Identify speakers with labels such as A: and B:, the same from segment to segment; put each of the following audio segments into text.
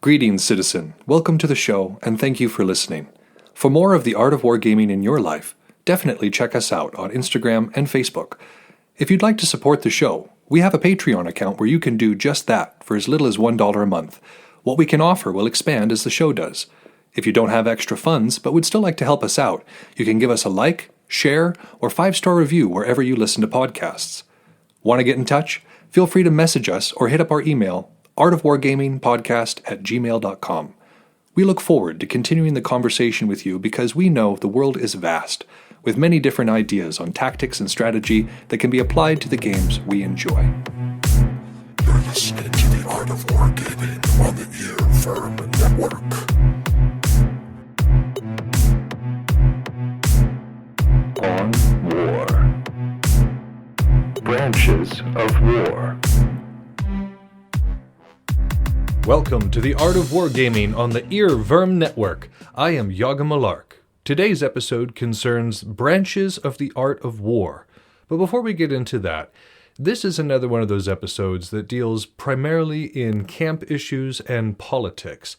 A: Greetings, citizen. Welcome to the show, and thank you for listening. For more of the art of wargaming in your life, definitely check us out on Instagram and Facebook. If you'd like to support the show, we have a Patreon account where you can do just that for as little as $1 a month. What we can offer will expand as the show does. If you don't have extra funds but would still like to help us out, you can give us a like, share, or 5-star review wherever you listen to podcasts. Want to get in touch? Feel free to message us or hit up our email, artofwargamingpodcast@gmail.com. We look forward to continuing the conversation with you because we know the world is vast, with many different ideas on tactics and strategy that can be applied to the games we enjoy.
B: You're listening to the Art of Wargaming on the Ear Firm Network.
C: On War. Branches of War.
A: Welcome to the Art of Wargaming on the Earworm Network. I am Malark. Today's episode concerns branches of the art of war. But before we get into that, this is another one of those episodes that deals primarily in camp issues and politics.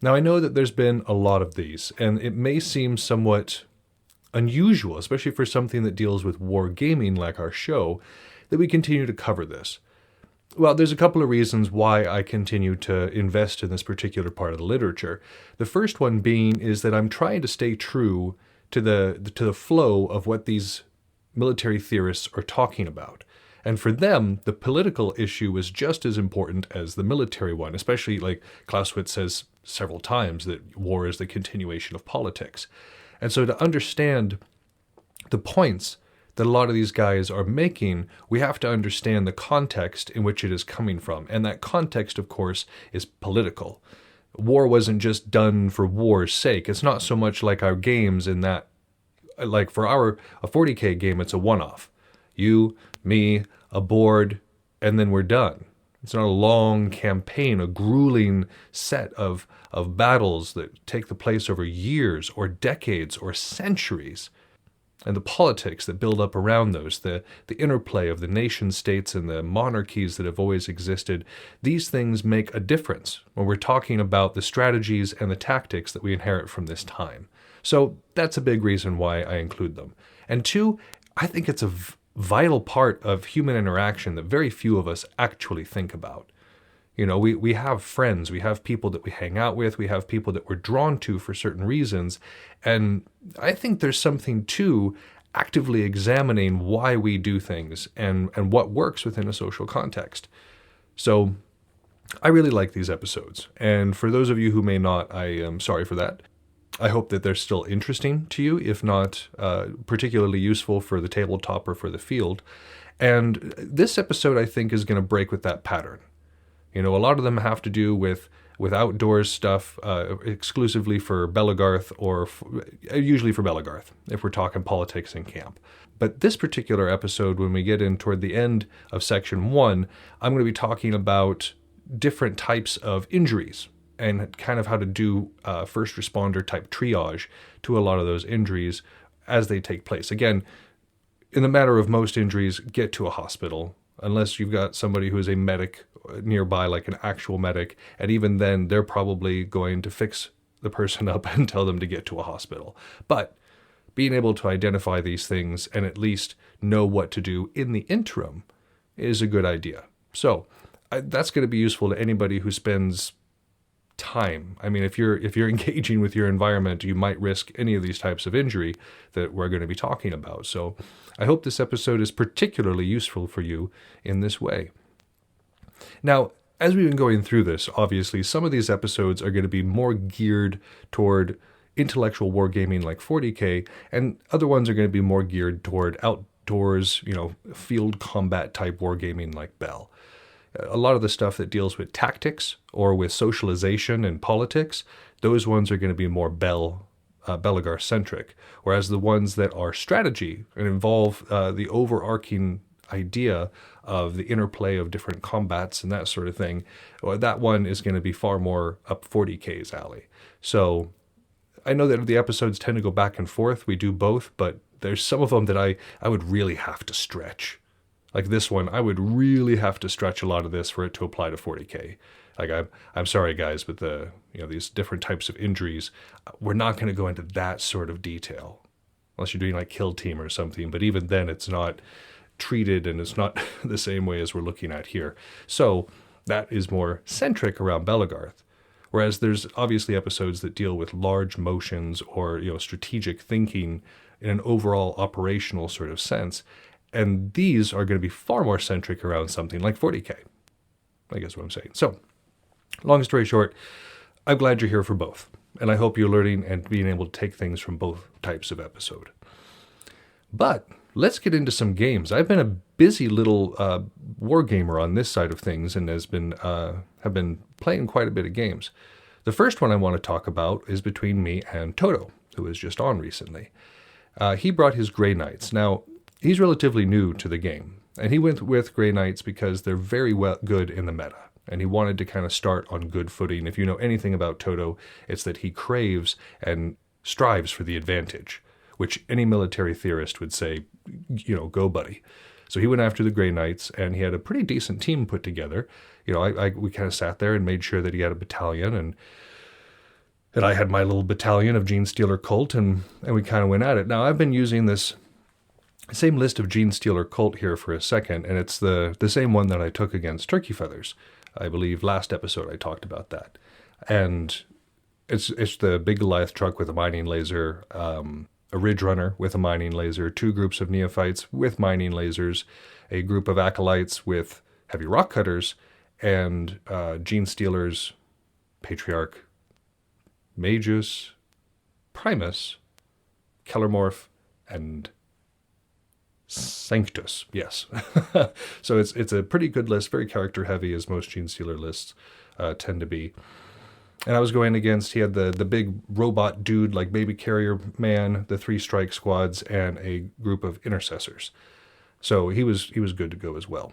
A: Now, I know that there's been a lot of these, and it may seem somewhat unusual, especially for something that deals with wargaming like our show, that we continue to cover this. Well, there's a couple of reasons why I continue to invest in this particular part of the literature. The first one being is that I'm trying to stay true to the flow of what these military theorists are talking about. And for them, the political issue is just as important as the military one, especially like Clausewitz says several times that war is the continuation of politics. And so to understand the points that a lot of these guys are making, we have to understand the context in which it is coming from. And that context, of course, is political. War wasn't just done for war's sake. It's not so much like our games in that, like for a 40K game, it's a one-off. You, me, a board, and then we're done. It's not a long campaign, a grueling set of battles that take the place over years or decades or centuries. And the politics that build up around those, the interplay of the nation states and the monarchies that have always existed, these things make a difference when we're talking about the strategies and the tactics that we inherit from this time. So that's a big reason why I include them. And two, I think it's a vital part of human interaction that very few of us actually think about. You know, we have friends, we have people that we hang out with, we have people that we're drawn to for certain reasons, and I think there's something to actively examining why we do things and what works within a social context. So I really like these episodes, and for those of you who may not, I am sorry for that. I hope that they're still interesting to you, if not particularly useful for the tabletop or for the field. And this episode, I think, is going to break with that pattern. You know, a lot of them have to do with outdoors stuff, exclusively for Belagarth or usually for Belagarth, if we're talking politics in camp. But this particular episode, when we get in toward the end of section 1, I'm going to be talking about different types of injuries and kind of how to do first responder type triage to a lot of those injuries as they take place. Again, in the matter of most injuries, get to a hospital, unless you've got somebody who is a medic nearby, like an actual medic, and even then they're probably going to fix the person up and tell them to get to a hospital. But being able to identify these things and at least know what to do in the interim is a good idea. So that's going to be useful to anybody who spends time. I mean, if you're engaging with your environment, you might risk any of these types of injury that we're going to be talking about. So I hope this episode is particularly useful for you in this way. Now, as we've been going through this, obviously, some of these episodes are going to be more geared toward intellectual wargaming like 40K, and other ones are going to be more geared toward outdoors, field combat type wargaming like Bell. A lot of the stuff that deals with tactics or with socialization and politics, those ones are going to be more Belagar-centric, whereas the ones that are strategy and involve the overarching idea of the interplay of different combats and that sort of thing, well, that one is going to be far more up 40K's alley. So I know that the episodes tend to go back and forth. We do both, but there's some of them that I would really have to stretch. Like this one, I would really have to stretch a lot of this for it to apply to 40K. Like I'm sorry guys, but these different types of injuries, we're not going to go into that sort of detail unless you're doing like Kill Team or something. But even then, it's not treated and it's not the same way as we're looking at here. So that is more centric around Belagarth. Whereas there's obviously episodes that deal with large motions or strategic thinking in an overall operational sort of sense. And these are going to be far more centric around something like 40K. I guess what I'm saying. So, long story short, I'm glad you're here for both. And I hope you're learning and being able to take things from both types of episode. But let's get into some games. I've been a busy little war gamer on this side of things and have been playing quite a bit of games. The first one I want to talk about is between me and Toto, who was just on recently. He brought his Grey Knights. Now, he's relatively new to the game, and he went with Grey Knights because they're very good in the meta, and he wanted to kind of start on good footing. If you know anything about Toto, it's that he craves and strives for the advantage, which any military theorist would say, go buddy. So he went after the Grey Knights, and he had a pretty decent team put together. We kind of sat there and made sure that he had a battalion, and I had my little battalion of Genestealer Cult, and we kind of went at it. Now, I've been using this same list of Genestealer Cult here for a second, and it's the same one that I took against Turkey Feathers. I believe last episode I talked about that. And it's the big Goliath truck with a mining laser, a Ridge Runner with a mining laser, 2 groups of neophytes with mining lasers, a group of acolytes with heavy rock cutters, and Genestealers, Patriarch, Magus, Primus, Kellermorph, and Sanctus. Yes. So it's a pretty good list, very character heavy, as most Genestealer lists tend to be. And I was going against, he had the big robot dude, like baby carrier man, the 3 strike squads, and a group of intercessors. So he was good to go as well.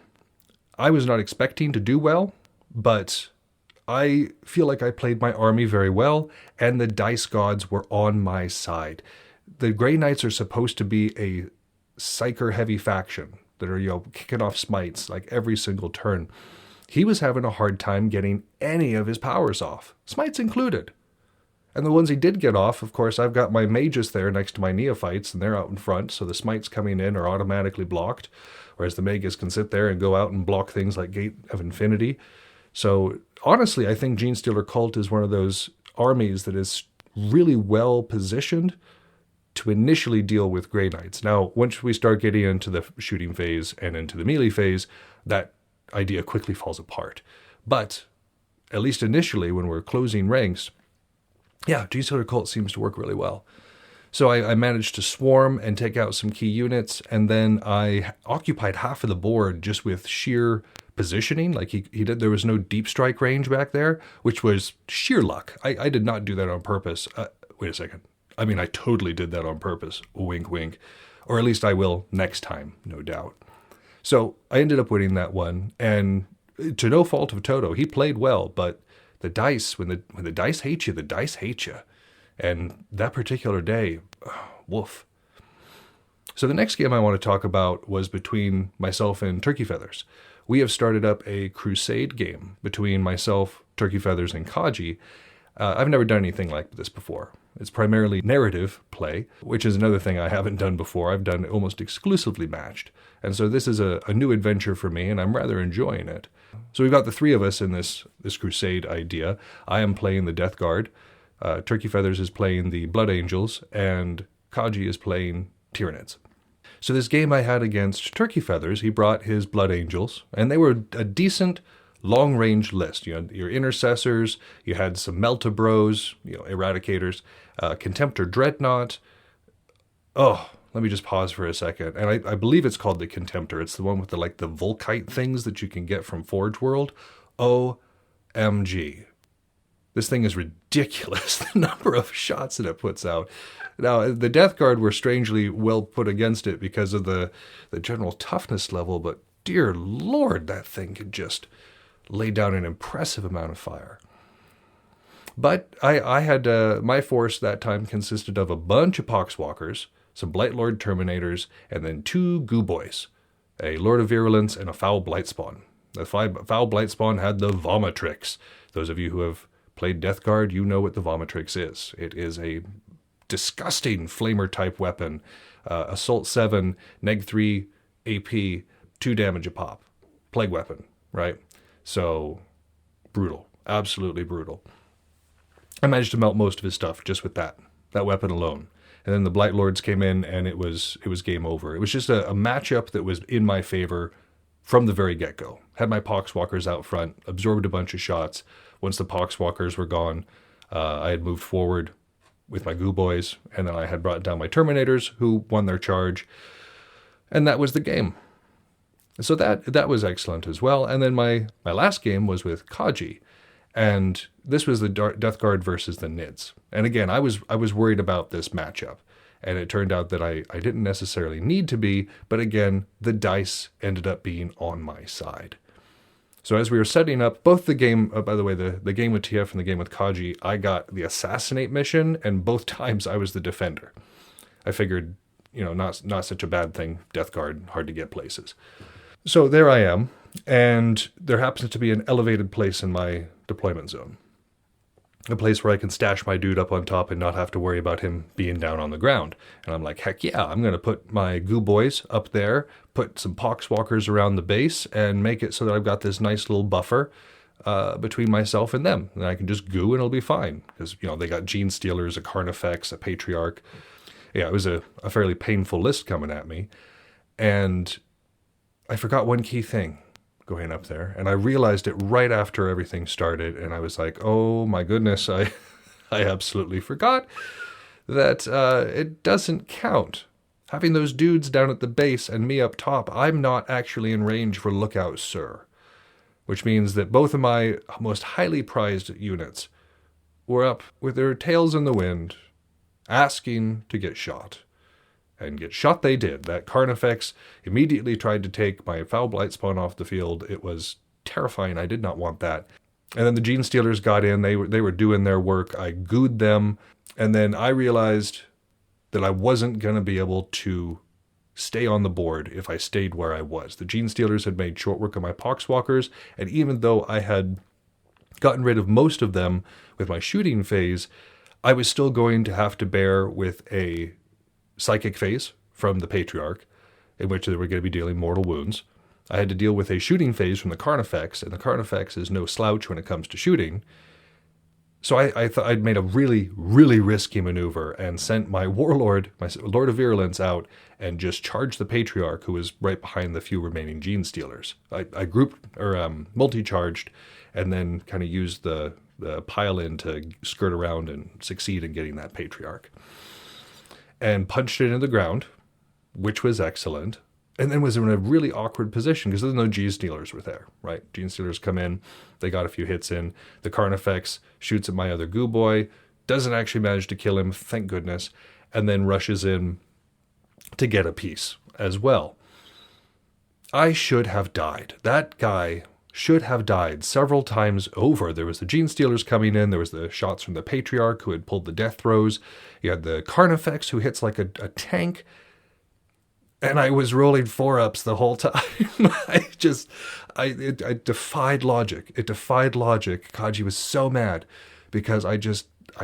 A: I was not expecting to do well, but I feel like I played my army very well, and the dice gods were on my side. The Grey Knights are supposed to be a psyker-heavy faction that are, kicking off smites like every single turn. He was having a hard time getting any of his powers off, smites included. And the ones he did get off, of course, I've got my mages there next to my neophytes, and they're out in front, so the smites coming in are automatically blocked, whereas the mages can sit there and go out and block things like Gate of Infinity. So, honestly, I think Genestealer Cult is one of those armies that is really well positioned to initially deal with Grey Knights. Now, once we start getting into the shooting phase and into the melee phase, that idea quickly falls apart. But, at least initially, when we're closing ranks, Genestealer Cult seems to work really well. So I managed to swarm and take out some key units, and then I occupied half of the board just with sheer positioning. Like he did, there was no deep strike range back there, which was sheer luck. I did not do that on purpose. Wait a second. I mean, I totally did that on purpose. Wink, wink. Or at least I will next time, no doubt. So I ended up winning that one, and to no fault of Toto, he played well, but the dice, when the dice hate you, the dice hate you. And that particular day, woof. So the next game I want to talk about was between myself and Turkey Feathers. We have started up a crusade game between myself, Turkey Feathers, and Kaji. I've never done anything like this before. It's primarily narrative play, which is another thing I haven't done before. I've done almost exclusively matched. And so this is a new adventure for me, and I'm rather enjoying it. So we've got the 3 of us in this crusade idea. I am playing the Death Guard. Turkey Feathers is playing the Blood Angels, and Kaji is playing Tyranids. So this game I had against Turkey Feathers, he brought his Blood Angels, and they were a decent long-range list. You had your Intercessors, you had some Melta-Bros, Eradicators, Contemptor Dreadnought. Oh, let me just pause for a second. And I believe it's called the Contemptor. It's the one with the Volkite things that you can get from Forge World. OMG. This thing is ridiculous, the number of shots that it puts out. Now, the Death Guard were strangely well put against it because of the general toughness level, but dear Lord, that thing could just lay down an impressive amount of fire. But I had, my force that time consisted of a bunch of Poxwalkers, some Blightlord Terminators, and then 2 Goo Boys, a Lord of Virulence and a Foul Blightspawn. The Foul Blightspawn had the Vomitrix. Those of you who have played Death Guard, you know what the Vomitrix is. It is a disgusting flamer-type weapon. Assault 7, Neg 3, AP, 2 damage a pop. Plague weapon, right? So, brutal. Absolutely brutal. I managed to melt most of his stuff just with that weapon alone. And then the Blight Lords came in, and it was game over. It was just a matchup that was in my favor from the very get-go. Had my Poxwalkers out front, absorbed a bunch of shots. Once the Poxwalkers were gone, I had moved forward with my Goo Boys, and then I had brought down my Terminators, who won their charge. And that was the game. So that was excellent as well. And then my last game was with Kaji. And this was the Death Guard versus the Nids. And again, I was worried about this matchup. And it turned out that I didn't necessarily need to be, but again, the dice ended up being on my side. So as we were setting up both the game, by the way, the game with TF and the game with Kaji, I got the Assassinate mission, and both times I was the defender. I figured, not such a bad thing, Death Guard, hard to get places. So there I am, and there happens to be an elevated place in my deployment zone. A place where I can stash my dude up on top and not have to worry about him being down on the ground. And I'm like, heck yeah, I'm going to put my Goo Boys up there, put some Poxwalkers around the base, and make it so that I've got this nice little buffer between myself and them. And I can just goo and it'll be fine. Because, they got Gene Stealers, a Carnifex, a Patriarch. Yeah, it was a fairly painful list coming at me. And I forgot one key thing going up there, and I realized it right after everything started, and I was like, oh my goodness, I absolutely forgot that it doesn't count. Having those dudes down at the base and me up top, I'm not actually in range for Lookout Sir, which means that both of my most highly prized units were up with their tails in the wind, asking to get shot. And get shot they did. That Carnifex immediately tried to take my Foul Blightspawn off the field. It was terrifying. I did not want that. And then the Gene Stealers got in. They were doing their work. I gooed them. And then I realized that I wasn't going to be able to stay on the board if I stayed where I was. The Gene Stealers had made short work of my Poxwalkers. And even though I had gotten rid of most of them with my shooting phase, I was still going to have to bear with a psychic phase from the Patriarch, in which they were going to be dealing mortal wounds. I had to deal with a shooting phase from the Carnifex, and the Carnifex is no slouch when it comes to shooting. So I thought I'd made a really, really risky maneuver and sent my Warlord, my Lord of Virulence, out and just charged the Patriarch, who was right behind the few remaining Gene Stealers. I grouped, or multi-charged, and then kind of used the pile-in to skirt around and succeed in getting that Patriarch. And punched it into the ground, which was excellent, and then was in a really awkward position because there's no Gene Stealers were there, right? Gene Stealers come in, they got a few hits in, the Carnifex shoots at my other Goo Boy, doesn't actually manage to kill him, thank goodness, and then rushes in to get a piece as well. I should have died. That guy should have died several times over. There was the Gene Stealers coming in. There was the shots from the Patriarch who had pulled the death throws. You had the Carnifex who hits like a tank. And I was rolling 4-ups the whole time. It defied logic. It defied logic. Kaji was so mad because I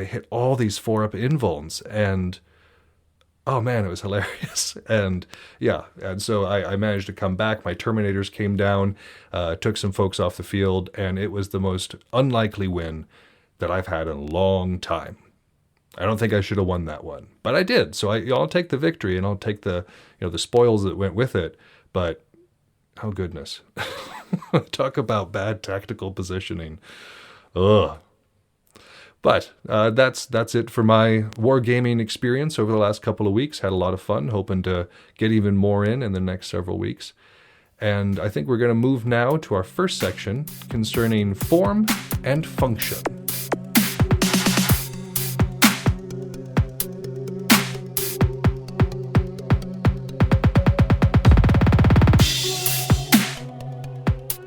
A: hit all these 4-up invulns, and oh man, it was hilarious. And yeah, and so I managed to come back. My Terminators came down, took some folks off the field, and it was the most unlikely win that I've had in a long time. I don't think I should have won that one, but I did. So I'll take the victory, and I'll take the spoils that went with it. But oh goodness, talk about bad tactical positioning. Ugh. But that's it for my wargaming experience over the last couple of weeks. Had a lot of fun, hoping to get even more in the next several weeks. And I think we're going to move now to our first section concerning form and function.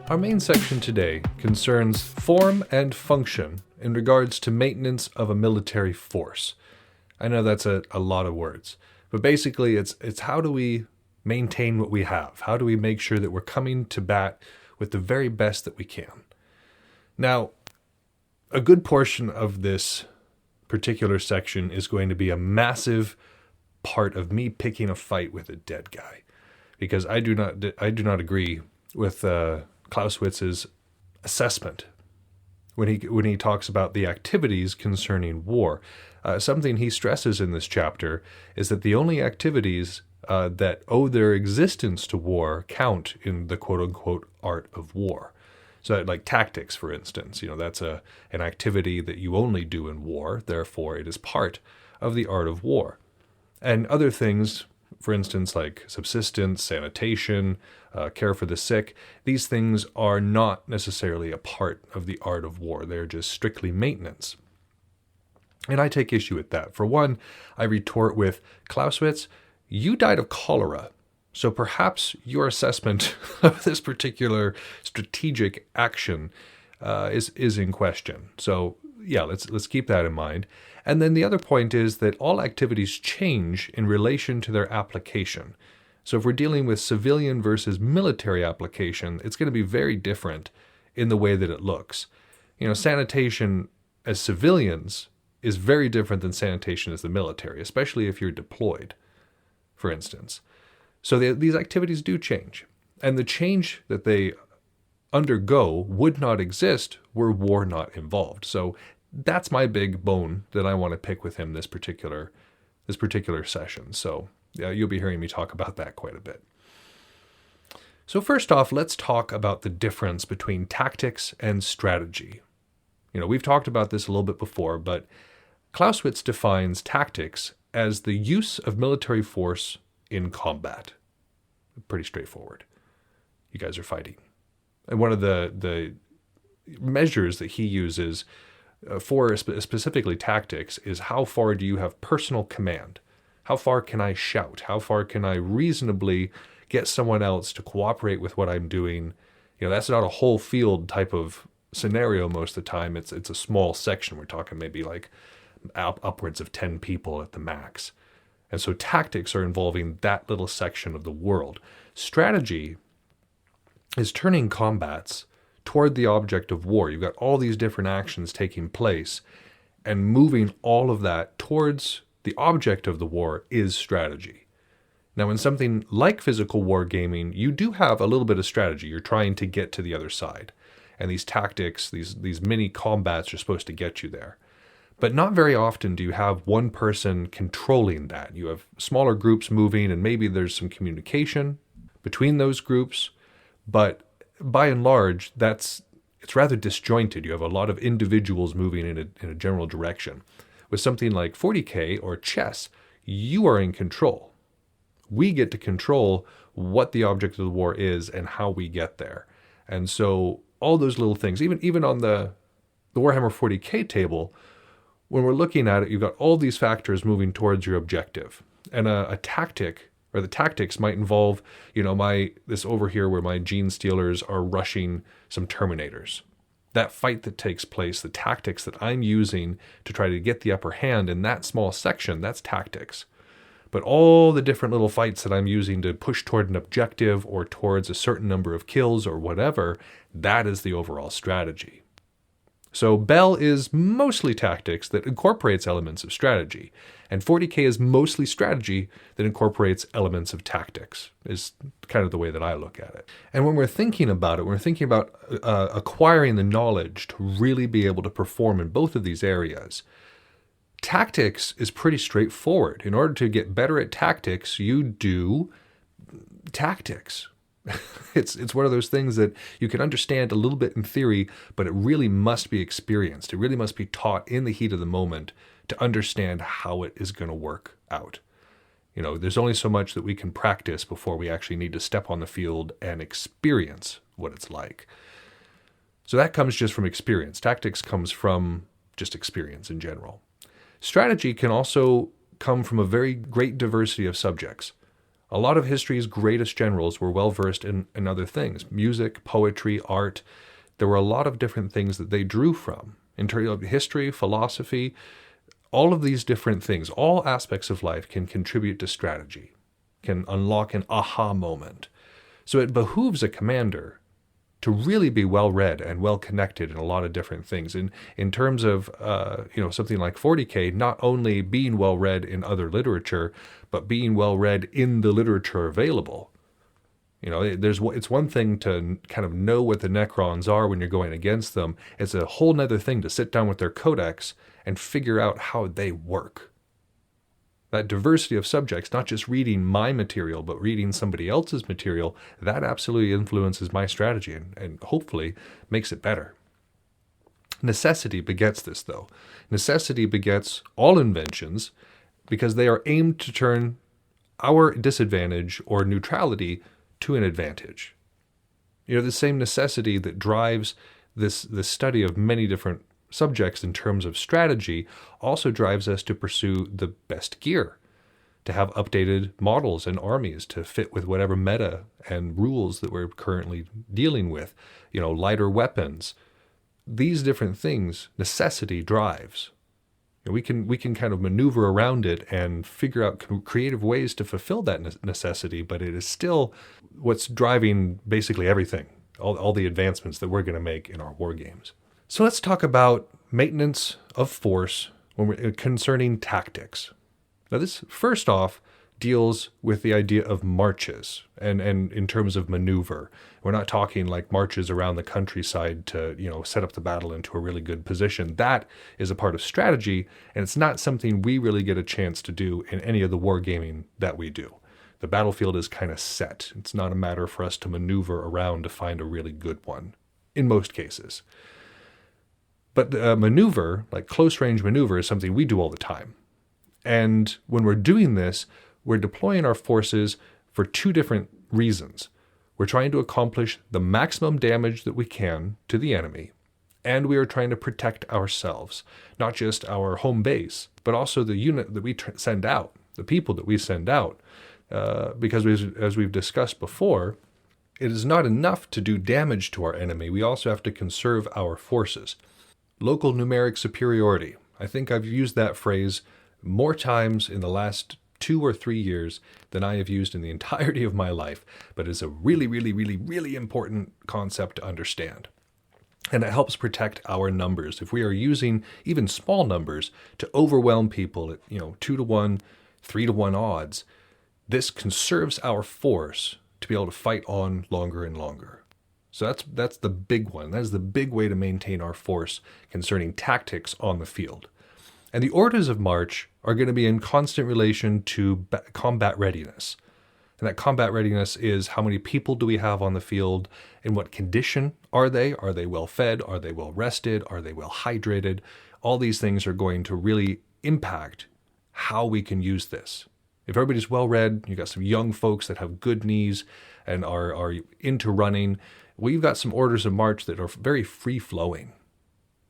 A: Our main section today concerns form and function in regards to maintenance of a military force. I know that's a lot of words, but basically it's how do we maintain what we have? How do we make sure that we're coming to bat with the very best that we can. Now, a good portion of this particular section is going to be a massive part of me picking a fight with a dead guy, because I do not agree with Clausewitz's assessment when he talks about the activities concerning war. Something he stresses in this chapter is that the only activities that owe their existence to war count in the quote-unquote art of war. So like tactics, for instance, that's an activity that you only do in war, therefore it is part of the art of war. And other things, for instance, like subsistence, sanitation, care for the sick, these things are not necessarily a part of the art of war. They're just strictly maintenance. And I take issue with that. For one, I retort with, Clausewitz, you died of cholera. So perhaps your assessment of this particular strategic action is in question. So yeah, let's keep that in mind. And then the other point is that all activities change in relation to their application. So if we're dealing with civilian versus military application, it's going to be very different in the way that it looks. Sanitation as civilians is very different than sanitation as the military, especially if you're deployed, for instance. So these activities do change. And the change that they undergo would not exist were war not involved. So that's my big bone that I want to pick with him this particular session. So you'll be hearing me talk about that quite a bit. So first off, let's talk about the difference between tactics and strategy. We've talked about this a little bit before, but Clausewitz defines tactics as the use of military force in combat. Pretty straightforward. You guys are fighting. And one of the measures that he uses for specifically tactics is how far do you have personal command? How far can I shout? How far can I reasonably get someone else to cooperate with what I'm doing? That's not a whole field type of scenario most of the time. It's a small section. We're talking maybe like upwards of 10 people at the max. And so tactics are involving that little section of the world. Strategy is turning combats toward the object of war. You've got all these different actions taking place, and moving all of that towards the object of the war is strategy. Now, in something like physical wargaming, you do have a little bit of strategy. You're trying to get to the other side. And these tactics, these mini combats are supposed to get you there. But not very often do you have one person controlling that. You have smaller groups moving, and maybe there's some communication between those groups. But by and large, it's rather disjointed. You have a lot of individuals moving in a general direction. With something like 40K or chess, you are in control. We get to control what the object of the war is and how we get there. And so all those little things, even on the Warhammer 40K table, when we're looking at it, you've got all these factors moving towards your objective. And a tactic, or the tactics, might involve, this over here where my Gene Stealers are rushing some Terminators. That fight that takes place, the tactics that I'm using to try to get the upper hand in that small section, that's tactics. But all the different little fights that I'm using to push toward an objective or towards a certain number of kills or whatever, that is the overall strategy. So Bell is mostly tactics that incorporates elements of strategy, and 40K is mostly strategy that incorporates elements of tactics, is kind of the way that I look at it. And when we're thinking about it, we're thinking about acquiring the knowledge to really be able to perform in both of these areas. Tactics is pretty straightforward. In order to get better at tactics, you do tactics. It's one of those things that you can understand a little bit in theory, but it really must be experienced. It really must be taught in the heat of the moment to understand how it is going to work out. There's only so much that we can practice before we actually need to step on the field and experience what it's like. So that comes just from experience. Tactics comes from just experience in general. Strategy can also come from a very great diversity of subjects. A lot of history's greatest generals were well-versed in other things. Music, poetry, art. There were a lot of different things that they drew from. In terms of history, philosophy, all of these different things, all aspects of life can contribute to strategy, can unlock an aha moment. So it behooves a commander to really be well read and well connected in a lot of different things. In terms of something like 40K, not only being well read in other literature, but being well read in the literature available. It's one thing to kind of know what the Necrons are when you're going against them. It's a whole nother thing to sit down with their codex and figure out how they work. That diversity of subjects, not just reading my material, but reading somebody else's material, that absolutely influences my strategy and hopefully makes it better. Necessity begets this, though. Necessity begets all inventions because they are aimed to turn our disadvantage or neutrality to an advantage. The same necessity that drives this study of many different subjects in terms of strategy also drives us to pursue the best gear, to have updated models and armies to fit with whatever meta and rules that we're currently dealing with, lighter weapons. These different things necessity drives. We can kind of maneuver around it and figure out creative ways to fulfill that necessity, but it is still what's driving basically everything, all the advancements that we're going to make in our war games. So let's talk about maintenance of force concerning tactics. Now this, first off, deals with the idea of marches and in terms of maneuver. We're not talking like marches around the countryside to, set up the battle into a really good position. That is a part of strategy, and it's not something we really get a chance to do in any of the wargaming that we do. The battlefield is kind of set. It's not a matter for us to maneuver around to find a really good one, in most cases. But maneuver, like close-range maneuver, is something we do all the time. And when we're doing this, we're deploying our forces for two different reasons. We're trying to accomplish the maximum damage that we can to the enemy, and we are trying to protect ourselves, not just our home base, but also the unit that we send out, the people that we send out. Because as we've discussed before, it is not enough to do damage to our enemy. We also have to conserve our forces. Local numeric superiority. I think I've used that phrase more times in the last 2 or 3 years than I have used in the entirety of my life, but it's a really, really, really, really important concept to understand. And it helps protect our numbers. If we are using even small numbers to overwhelm people at 2-to-1, 3-to-1 odds, this conserves our force to be able to fight on longer and longer. So that's the big one. That is the big way to maintain our force concerning tactics on the field. And the orders of march are going to be in constant relation to combat readiness. And that combat readiness is how many people do we have on the field, in what condition are they? Are they well fed? Are they well rested? Are they well hydrated? All these things are going to really impact how we can use this. If everybody's well read, you've got some young folks that have good knees and are into running, well, you've got some orders of march that are very free-flowing.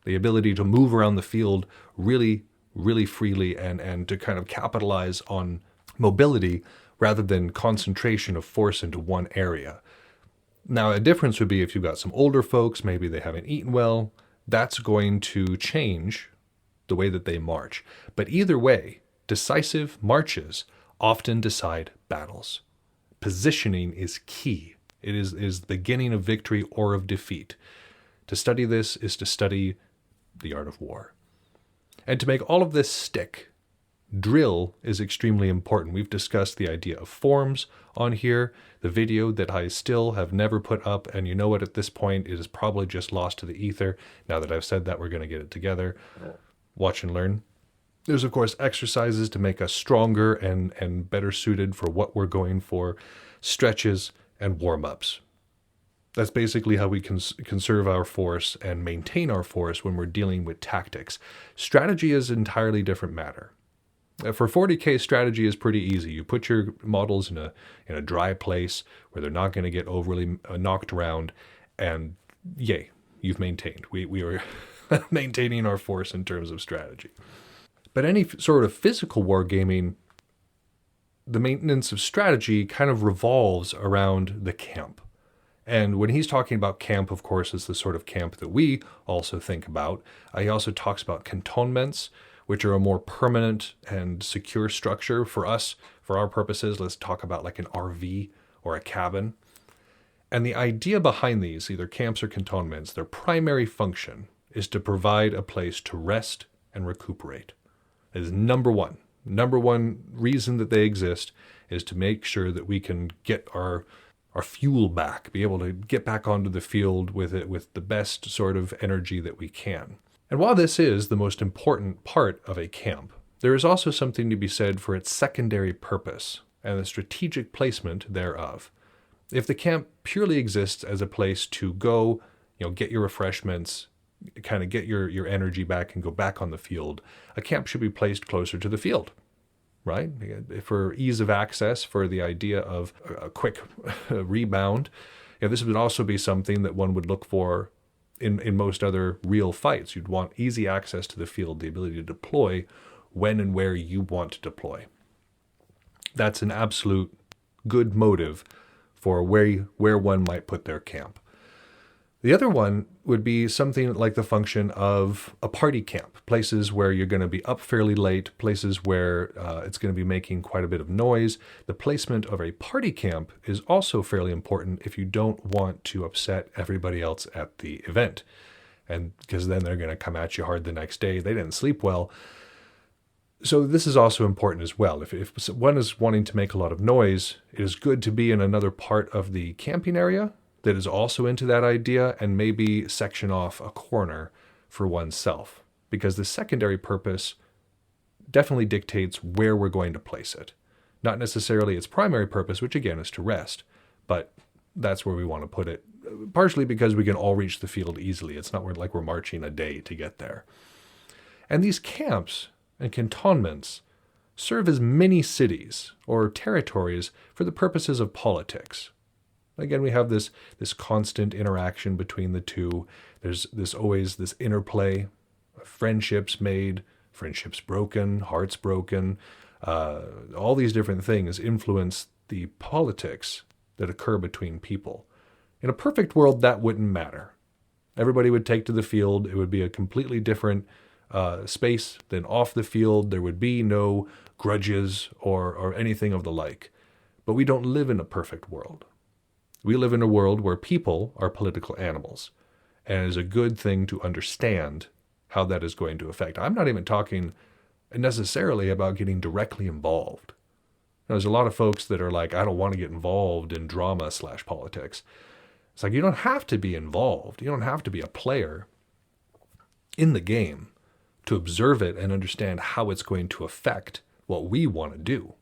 A: The ability to move around the field really, really freely and to kind of capitalize on mobility rather than concentration of force into one area. Now, a difference would be if you've got some older folks, maybe they haven't eaten well, that's going to change the way that they march. But either way, decisive marches often decide battles. Positioning is key. It is the beginning of victory or of defeat. To study this is to study the art of war. And to make all of this stick, drill is extremely important. We've discussed the idea of forms on here, the video that I still have never put up, and you know what, at this point, it is probably just lost to the ether. Now that I've said that, we're going to get it together. Watch and learn. There's, of course, exercises to make us stronger and better suited for what we're going for, stretches, and warm-ups. That's basically how we can conserve our force and maintain our force when we're dealing with tactics. Strategy is an entirely different matter. For 40K, strategy is pretty easy. You put your models in a dry place where they're not going to get overly knocked around, and yay, you've maintained. We are maintaining our force in terms of strategy. But any sort of physical wargaming, the maintenance of strategy kind of revolves around the camp. And when he's talking about camp, of course, is the sort of camp that we also think about. He also talks about cantonments, which are a more permanent and secure structure for us. For our purposes, let's talk about like an RV or a cabin. And the idea behind these, either camps or cantonments, their primary function is to provide a place to rest and recuperate. That is number one. Number one reason that they exist is to make sure that we can get our fuel back, be able to get back onto the field with it with the best sort of energy that we can. And while this is the most important part of a camp, there is also something to be said for its secondary purpose and the strategic placement thereof. If the camp purely exists as a place to go, get your refreshments, kind of get your energy back and go back on the field, a camp should be placed closer to the field, right? For ease of access, for the idea of a quick rebound. This would also be something that one would look for in most other real fights. You'd want easy access to the field, the ability to deploy when and where you want to deploy. That's an absolute good motive for where one might put their camp. The other one would be something like the function of a party camp, places where you're going to be up fairly late, places where it's going to be making quite a bit of noise. The placement of a party camp is also fairly important if you don't want to upset everybody else at the event. And because then they're going to come at you hard the next day. They didn't sleep well. So this is also important as well. If one is wanting to make a lot of noise, it is good to be in another part of the camping area that is also into that idea and maybe section off a corner for oneself, because the secondary purpose definitely dictates where we're going to place it. Not necessarily its primary purpose, which again is to rest, but that's where we want to put it, partially because we can all reach the field easily. It's not like we're marching a day to get there. And these camps and cantonments serve as mini cities or territories for the purposes of politics. Again, we have this constant interaction between the two. There's always this interplay, friendships made, friendships broken, hearts broken. All these different things influence the politics that occur between people. In a perfect world, that wouldn't matter. Everybody would take to the field. It would be a completely different space than off the field. There would be no grudges or anything of the like. But we don't live in a perfect world. We live in a world where people are political animals, and it is a good thing to understand how that is going to affect. I'm not even talking necessarily about getting directly involved. There's a lot of folks that are like, I don't want to get involved in drama/politics. It's like, you don't have to be involved. You don't have to be a player in the game to observe it and understand how it's going to affect what we want to do.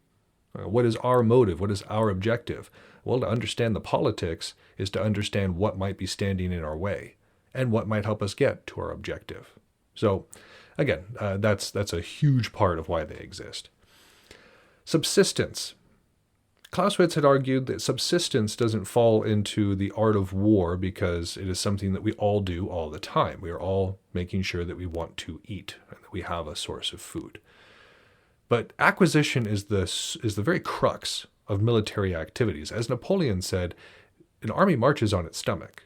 A: What is our motive? What is our objective? Well, to understand the politics is to understand what might be standing in our way and what might help us get to our objective. So, again, that's a huge part of why they exist. Subsistence. Clausewitz had argued that subsistence doesn't fall into the art of war because it is something that we all do all the time. We are all making sure that we want to eat and that we have a source of food. But acquisition is the very crux of military activities. As Napoleon said, an army marches on its stomach.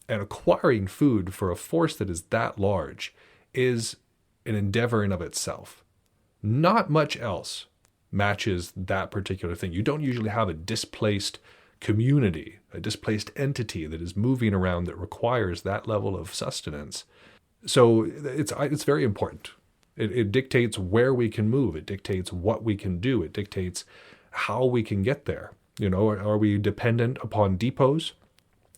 A: And acquiring food for a force that is that large is an endeavor in of itself. Not much else matches that particular thing. You don't usually have a displaced community, a displaced entity that is moving around that requires that level of sustenance. So it's very important. It dictates where we can move. It dictates what we can do. It dictates how we can get there. Are we dependent upon depots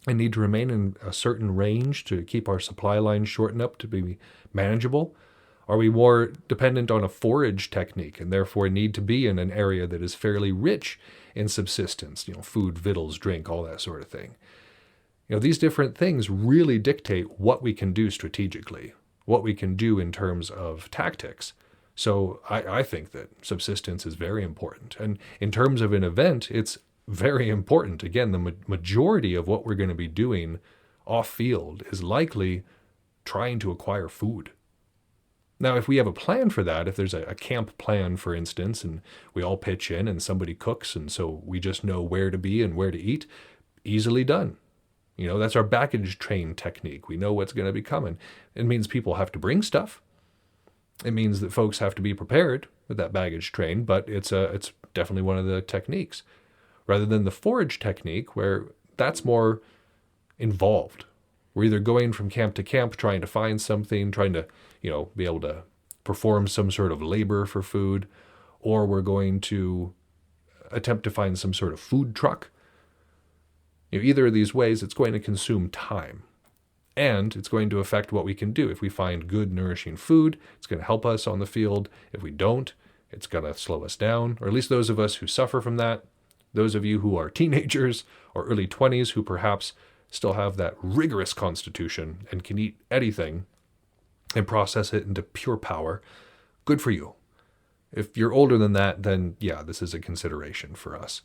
A: and need to remain in a certain range to keep our supply lines shortened up to be manageable? Are we more dependent on a forage technique and therefore need to be in an area that is fairly rich in subsistence, food, victuals, drink, all that sort of thing? These different things really dictate what we can do strategically, what we can do in terms of tactics. So I think that subsistence is very important. And in terms of an event, it's very important. Again, the majority of what we're going to be doing off-field is likely trying to acquire food. Now, if we have a plan for that, if there's a camp plan, for instance, and we all pitch in and somebody cooks, and so we just know where to be and where to eat, easily done. That's our baggage train technique. We know what's going to be coming. It means people have to bring stuff. It means that folks have to be prepared with that baggage train, but it's definitely one of the techniques. Rather than the forage technique, where that's more involved. We're either going from camp to camp, trying to find something, trying to, be able to perform some sort of labor for food, or we're going to attempt to find some sort of food truck. Either of these ways, it's going to consume time. And it's going to affect what we can do. If we find good, nourishing food, it's going to help us on the field. If we don't, it's going to slow us down, or at least those of us who suffer from that. Those of you who are teenagers or early 20s who perhaps still have that rigorous constitution and can eat anything and process it into pure power, good for you. If you're older than that, then yeah, this is a consideration for us.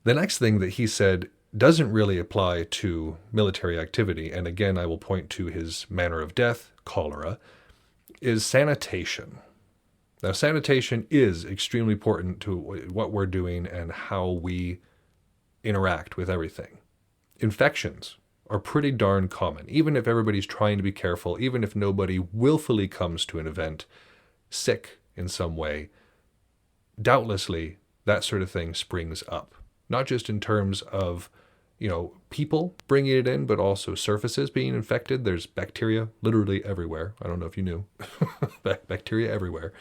A: The next thing that he said doesn't really apply to military activity, and again I will point to his manner of death, cholera, is sanitation. Now, sanitation is extremely important to what we're doing and how we interact with everything. Infections are pretty darn common, even if everybody's trying to be careful, even if nobody willfully comes to an event sick in some way. Doubtlessly, that sort of thing springs up, not just in terms of people bringing it in, but also surfaces being infected. There's bacteria literally everywhere. I don't know if you knew. Bacteria everywhere.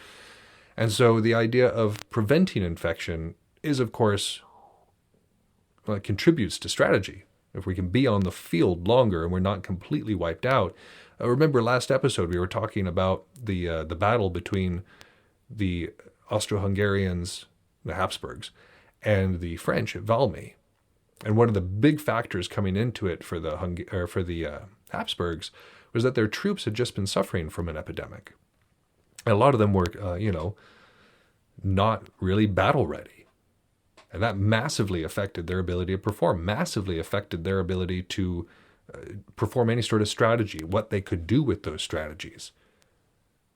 A: And so the idea of preventing infection is, of course, contributes to strategy. If we can be on the field longer and we're not completely wiped out. Remember last episode we were talking about the battle between the Austro-Hungarians, the Habsburgs, and the French at Valmy. And one of the big factors coming into it for the Habsburgs was that their troops had just been suffering from an epidemic. And a lot of them were, not really battle ready. And that massively affected their ability to perform, massively affected their ability to perform any sort of strategy, what they could do with those strategies.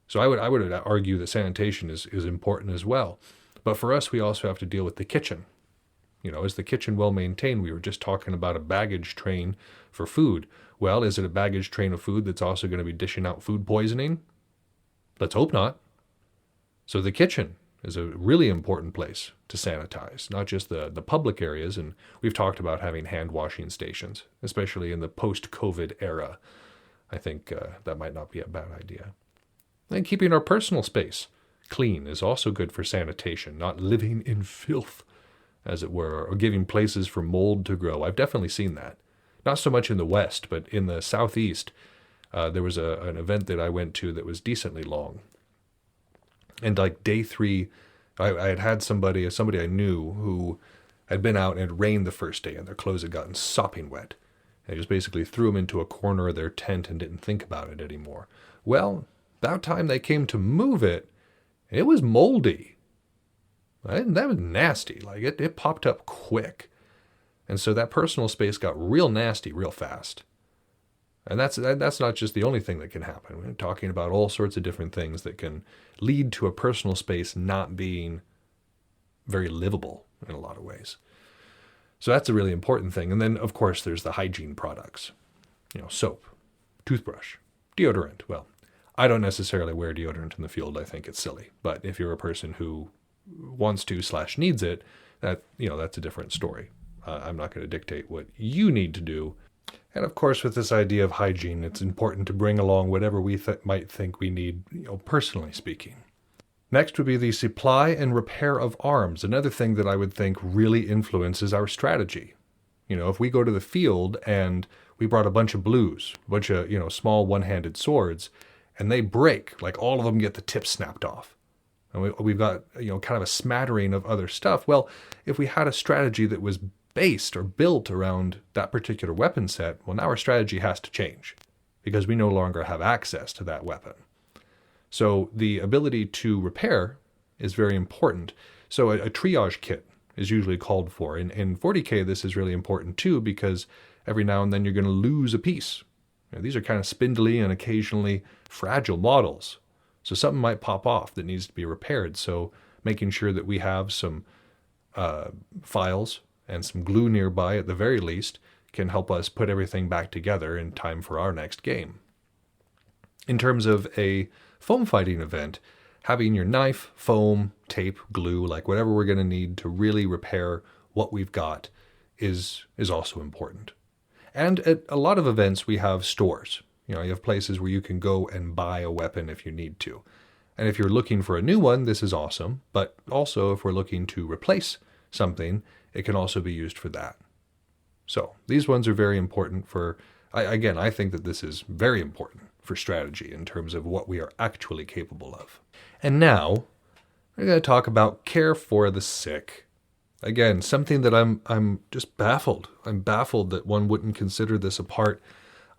A: So I would argue that sanitation is important as well. But for us, we also have to deal with the kitchen. Is the kitchen well maintained? We were just talking about a baggage train for food. Well, is it a baggage train of food that's also going to be dishing out food poisoning? Let's hope not. So the kitchen is a really important place to sanitize, not just the public areas. And we've talked about having hand washing stations, especially in the post-COVID era. I think that might not be a bad idea. And keeping our personal space clean is also good for sanitation, not living in filth, as it were, or giving places for mold to grow. I've definitely seen that. Not so much in the West, but in the Southeast, there was an event that I went to that was decently long. And like day 3, I had somebody I knew who had been out and it rained the first day and their clothes had gotten sopping wet. And I just basically threw them into a corner of their tent and didn't think about it anymore. Well, about time they came to move it, it was moldy. That was nasty. Like it popped up quick. And so that personal space got real nasty real fast. And that's not just the only thing that can happen. We're talking about all sorts of different things that can lead to a personal space not being very livable in a lot of ways. So that's a really important thing. And then, of course, there's the hygiene products. Soap, toothbrush, deodorant. Well, I don't necessarily wear deodorant in the field. I think it's silly. But if you're a person who wants to / needs it, that's a different story. I'm not going to dictate what you need to do. And of course, with this idea of hygiene, it's important to bring along whatever we might think we need, personally speaking. Next would be the supply and repair of arms, another thing that I would think really influences our strategy. If we go to the field and we brought a bunch of blues, a bunch of, small one-handed swords, and they break, like all of them get the tips snapped off. And we've got, kind of a smattering of other stuff. Well, if we had a strategy that was based or built around that particular weapon set, well, now our strategy has to change because we no longer have access to that weapon. So the ability to repair is very important. So a triage kit is usually called for. In 40K, this is really important too because every now and then you're going to lose a piece. These are kind of spindly and occasionally fragile models. So something might pop off that needs to be repaired. So making sure that we have some files and some glue nearby at the very least can help us put everything back together in time for our next game. In terms of a foam fighting event, having your knife, foam, tape, glue, like whatever we're going to need to really repair what we've got is also important. And at a lot of events, we have stores. You have places where you can go and buy a weapon if you need to. And if you're looking for a new one, this is awesome. But also, if we're looking to replace something, it can also be used for that. So these ones are very important for, I think that this is very important for strategy in terms of what we are actually capable of. And now, we're going to talk about care for the sick. Again, something that I'm just baffled. I'm baffled that one wouldn't consider this a part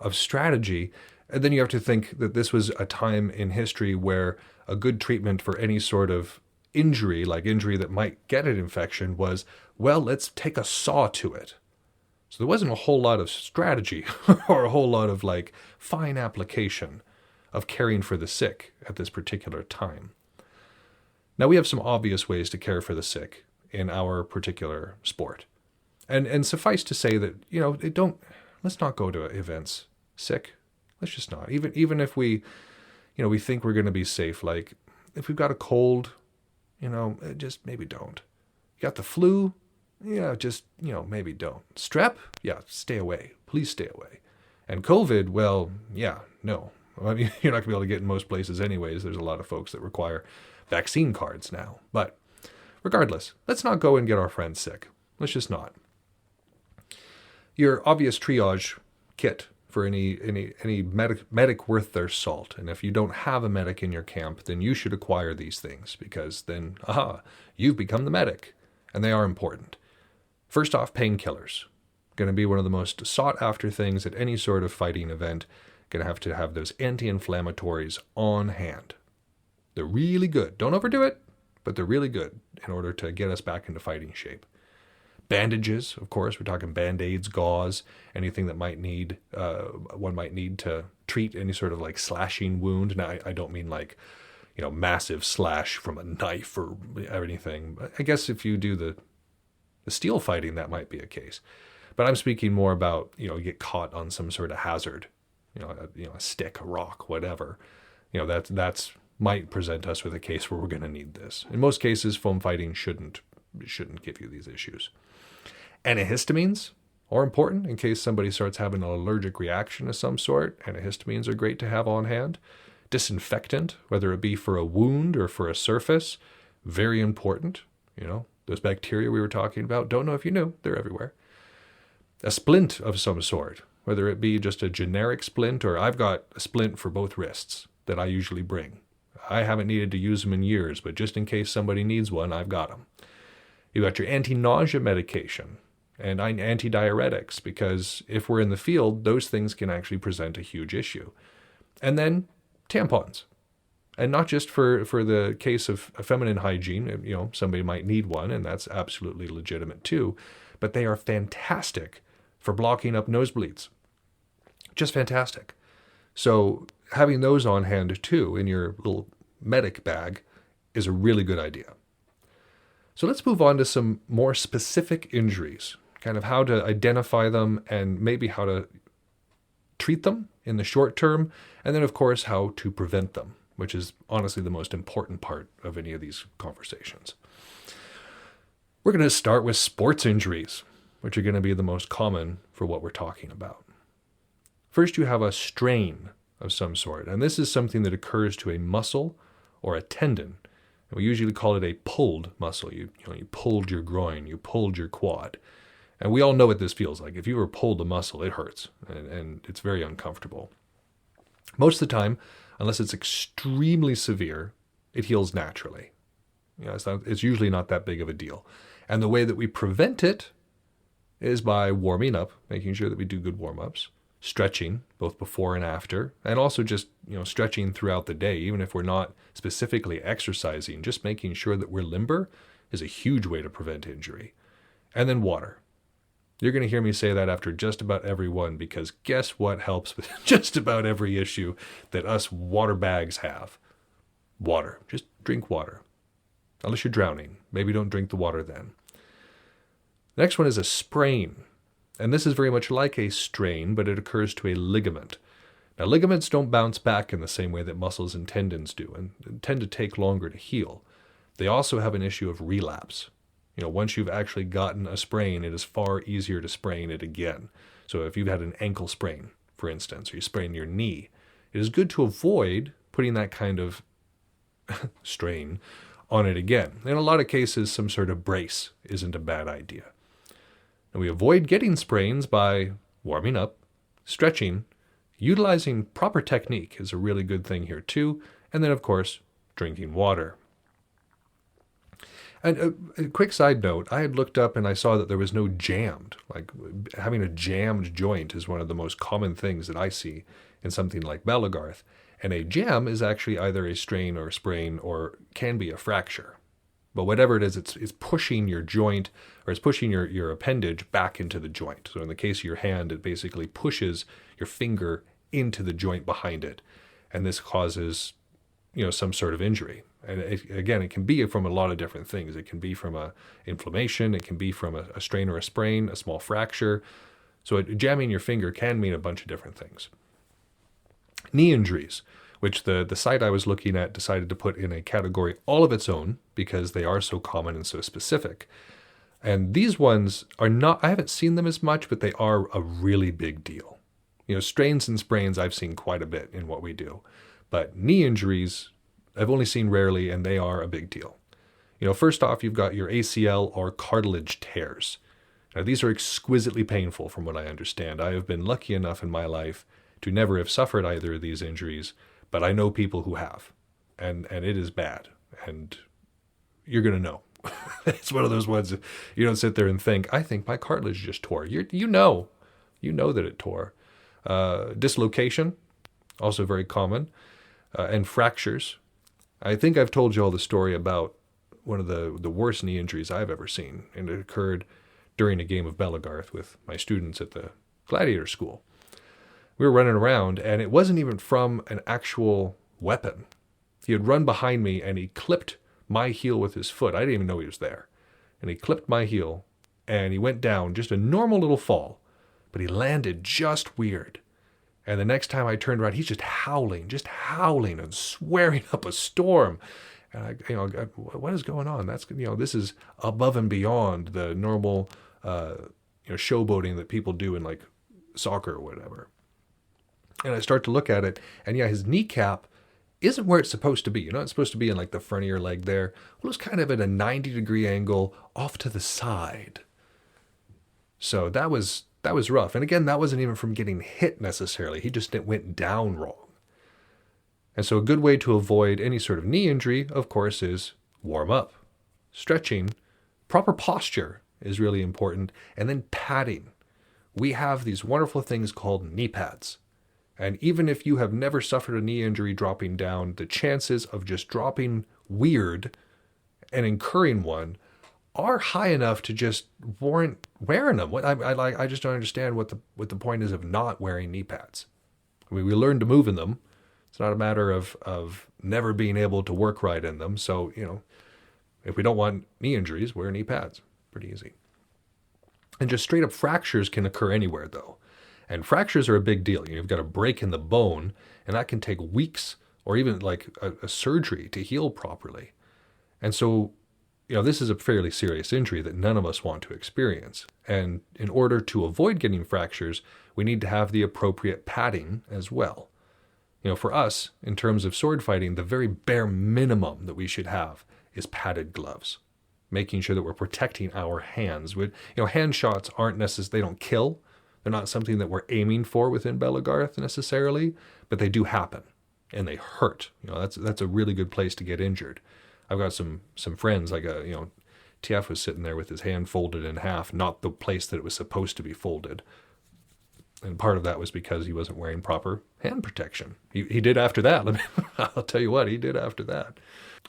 A: of strategy. And then you have to think that this was a time in history where a good treatment for any sort of injury, like injury that might get an infection, was, well, let's take a saw to it. So there wasn't a whole lot of strategy or a whole lot of fine application of caring for the sick at this particular time. Now we have some obvious ways to care for the sick in our particular sport. And suffice to say that, let's not go to events sick. Let's just not. Even if we think we're going to be safe, like if we've got a cold, just maybe don't. You got the flu? Yeah, just, maybe don't. Strep? Yeah, stay away. Please stay away. And COVID, well, yeah, no. I mean, you're not going to be able to get in most places anyways. There's a lot of folks that require vaccine cards now. But regardless, let's not go and get our friends sick. Let's just not. Your obvious triage kit for any medic worth their salt. And if you don't have a medic in your camp, then you should acquire these things, because then, you've become the medic. And they are important. First off, painkillers. Going to be one of the most sought after things at any sort of fighting event. Going to have those anti-inflammatories on hand. They're really good. Don't overdo it, but they're really good in order to get us back into fighting shape. Bandages, of course. We're talking Band-Aids, gauze, anything that one might need to treat any sort of slashing wound. Now, I don't mean massive slash from a knife or anything. I guess if you do the steel fighting, that might be a case. But I'm speaking more about, you get caught on some sort of hazard, a stick, a rock, whatever. That's might present us with a case where we're going to need this. In most cases, foam fighting shouldn't give you these issues. Antihistamines are important in case somebody starts having an allergic reaction of some sort. Antihistamines are great to have on hand. Disinfectant, whether it be for a wound or for a surface, very important. Those bacteria we were talking about, don't know if you knew, they're everywhere. A splint of some sort, whether it be just a generic splint, or I've got a splint for both wrists that I usually bring. I haven't needed to use them in years, but just in case somebody needs one, I've got them. You got your anti-nausea medication and antidiuretics, because if we're in the field, those things can actually present a huge issue. And then tampons. And not just for the case of feminine hygiene, somebody might need one, and that's absolutely legitimate too, but they are fantastic for blocking up nosebleeds. Just fantastic. So having those on hand too in your little medic bag is a really good idea. So let's move on to some more specific injuries, kind of how to identify them and maybe how to treat them in the short term, and then of course how to prevent them, which is honestly the most important part of any of these conversations. We're going to start with sports injuries, which are going to be the most common for what we're talking about. First, you have a strain of some sort, and this is something that occurs to a muscle or a tendon. And we usually call it a pulled muscle. You pulled your groin, you pulled your quad. And we all know what this feels like. If you ever pulled a muscle, it hurts, and it's very uncomfortable. Most of the time, unless it's extremely severe, it heals naturally. It's usually not that big of a deal. And the way that we prevent it is by warming up, making sure that we do good warm-ups, stretching both before and after, and also just stretching throughout the day, even if we're not specifically exercising. Just making sure that we're limber is a huge way to prevent injury. And then water. You're going to hear me say that after just about every one, because guess what helps with just about every issue that us water bags have? Water. Just drink water. Unless you're drowning. Maybe don't drink the water then. The next one is a sprain. And this is very much like a strain, but it occurs to a ligament. Now, ligaments don't bounce back in the same way that muscles and tendons do, and tend to take longer to heal. They also have an issue of relapse. Once you've actually gotten a sprain, it is far easier to sprain it again. So if you've had an ankle sprain, for instance, or you sprain your knee, it is good to avoid putting that kind of strain on it again. In a lot of cases, some sort of brace isn't a bad idea. And we avoid getting sprains by warming up, stretching, utilizing proper technique is a really good thing here too, and then of course, drinking water. And a quick side note, I had looked up and I saw that there was no jammed. Like having a jammed joint is one of the most common things that I see in something like Balagarth. And a jam is actually either a strain or a sprain or can be a fracture. But whatever it is, it's pushing your joint or it's pushing your appendage back into the joint. So in the case of your hand, it basically pushes your finger into the joint behind it. And this causes, some sort of injury. And it can be from a lot of different things. It can be from a inflammation. It can be from a strain or a sprain, a small fracture. So jamming your finger can mean a bunch of different things. Knee injuries, which the site I was looking at decided to put in a category all of its own because they are so common and so specific. And these ones are not, I haven't seen them as much, but they are a really big deal. Strains and sprains I've seen quite a bit in what we do. But knee injuries, I've only seen rarely, and they are a big deal. First off, you've got your ACL or cartilage tears. Now, these are exquisitely painful from what I understand. I have been lucky enough in my life to never have suffered either of these injuries, but I know people who have, and it is bad, and you're going to know. It's one of those ones that you don't sit there and think, I think my cartilage just tore. You know that it tore. Dislocation, also very common, and fractures. I think I've told you all the story about one of the worst knee injuries I've ever seen, and it occurred during a game of Balagarth with my students at the gladiator school. We were running around, and it wasn't even from an actual weapon. He had run behind me, and he clipped my heel with his foot. I didn't even know he was there. And he clipped my heel, and he went down, just a normal little fall, but he landed just weird. And the next time I turned around, he's just howling and swearing up a storm. And what is going on? That's, this is above and beyond the normal, showboating that people do in like soccer or whatever. And I start to look at it, and his kneecap isn't where it's supposed to be. It's supposed to be in like the front of your leg there. Well, it was kind of at a 90-degree angle off to the side. So that was rough. And again, that wasn't even from getting hit necessarily. He just went down wrong. And so a good way to avoid any sort of knee injury, of course, is warm up. Stretching, proper posture is really important, and then padding. We have these wonderful things called knee pads. And even if you have never suffered a knee injury dropping down, the chances of just dropping weird and incurring one are high enough to just warrant wearing them. I just don't understand what the point is of not wearing knee pads. I mean, we learn to move in them. It's not a matter of never being able to work right in them. So, if we don't want knee injuries, wear knee pads. Pretty easy. And just straight up fractures can occur anywhere, though. And fractures are a big deal. You've got a break in the bone, and that can take weeks or even like a surgery to heal properly. And so, this is a fairly serious injury that none of us want to experience. And in order to avoid getting fractures, we need to have the appropriate padding as well. For us, in terms of sword fighting, the very bare minimum that we should have is padded gloves, making sure that we're protecting our hands. Hand shots aren't necessarily, they don't kill. They're not something that we're aiming for within Balagarth necessarily, but they do happen, and they hurt. That's a really good place to get injured. I've got some friends, like TF was sitting there with his hand folded in half, not the place that it was supposed to be folded. And part of that was because he wasn't wearing proper hand protection. He did after that. I'll tell you what, he did after that.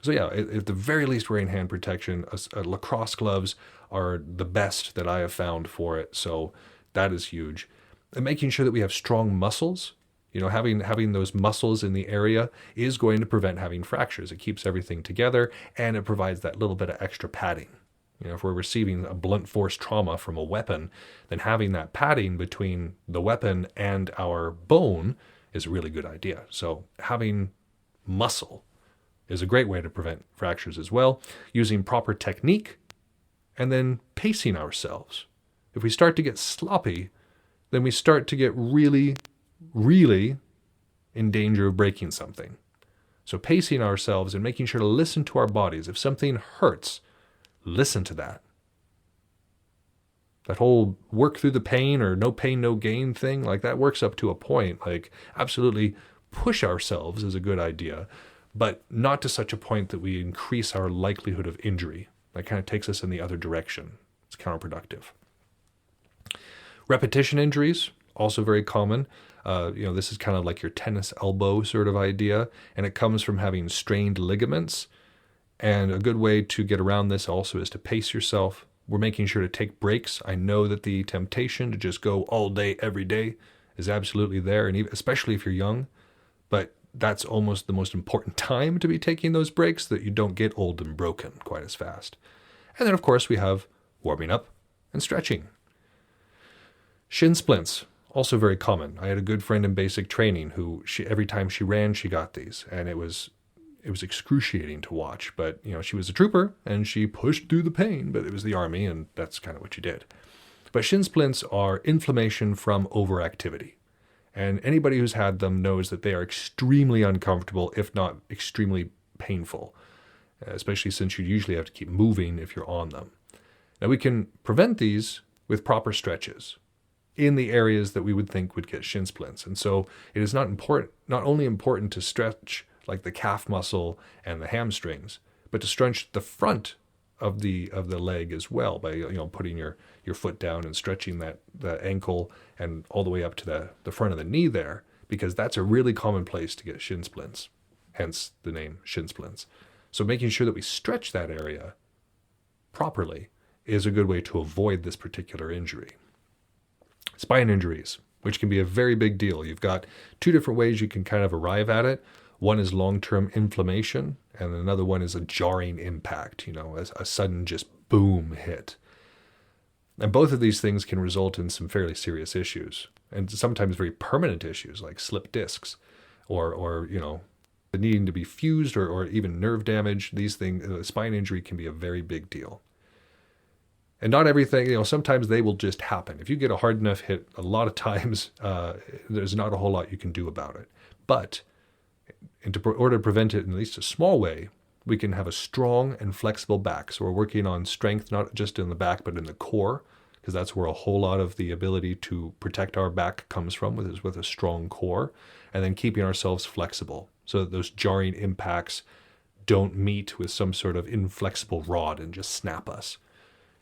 A: So at the very least, wearing hand protection. Lacrosse gloves are the best that I have found for it. So that is huge. And making sure that we have strong muscles. Having those muscles in the area is going to prevent having fractures. It keeps everything together, and it provides that little bit of extra padding. If we're receiving a blunt force trauma from a weapon, then having that padding between the weapon and our bone is a really good idea. So having muscle is a great way to prevent fractures as well. Using proper technique and then pacing ourselves. If we start to get sloppy, then we start to get really, really in danger of breaking something. So pacing ourselves and making sure to listen to our bodies. If something hurts, listen to that. That whole work through the pain or no pain, no gain thing, like that works up to a point. Like absolutely push ourselves is a good idea, but not to such a point that we increase our likelihood of injury. That kind of takes us in the other direction. It's counterproductive. Repetition injuries, also very common. This is kind of like your tennis elbow sort of idea, and it comes from having strained ligaments. And a good way to get around this also is to pace yourself. We're making sure to take breaks. I know that the temptation to just go all day, every day is absolutely there, and especially if you're young, but that's almost the most important time to be taking those breaks so that you don't get old and broken quite as fast. And then, of course, we have warming up and stretching. Shin splints, also very common. I had a good friend in basic training who every time she ran, she got these, and it was excruciating to watch. But she was a trooper and she pushed through the pain. But it was the army, and that's kind of what you did. But shin splints are inflammation from overactivity, and anybody who's had them knows that they are extremely uncomfortable, if not extremely painful, especially since you usually have to keep moving if you're on them. Now we can prevent these with proper stretches in the areas that we would think would get shin splints. And so it is not only important to stretch like the calf muscle and the hamstrings, but to stretch the front of the leg as well by putting your foot down and stretching the ankle and all the way up to the front of the knee there, because that's a really common place to get shin splints, hence the name shin splints. So making sure that we stretch that area properly is a good way to avoid this particular injury. Spine injuries, which can be a very big deal. You've got two different ways you can kind of arrive at it. One is long-term inflammation, and another one is a jarring impact, a sudden just boom hit. And both of these things can result in some fairly serious issues, and sometimes very permanent issues like slip discs or needing to be fused or even nerve damage. These things, spine injury can be a very big deal. And not everything, sometimes they will just happen. If you get a hard enough hit, a lot of times there's not a whole lot you can do about it. But in order to prevent it in at least a small way, we can have a strong and flexible back. So we're working on strength, not just in the back, but in the core, because that's where a whole lot of the ability to protect our back comes from, with a strong core, and then keeping ourselves flexible so that those jarring impacts don't meet with some sort of inflexible rod and just snap us.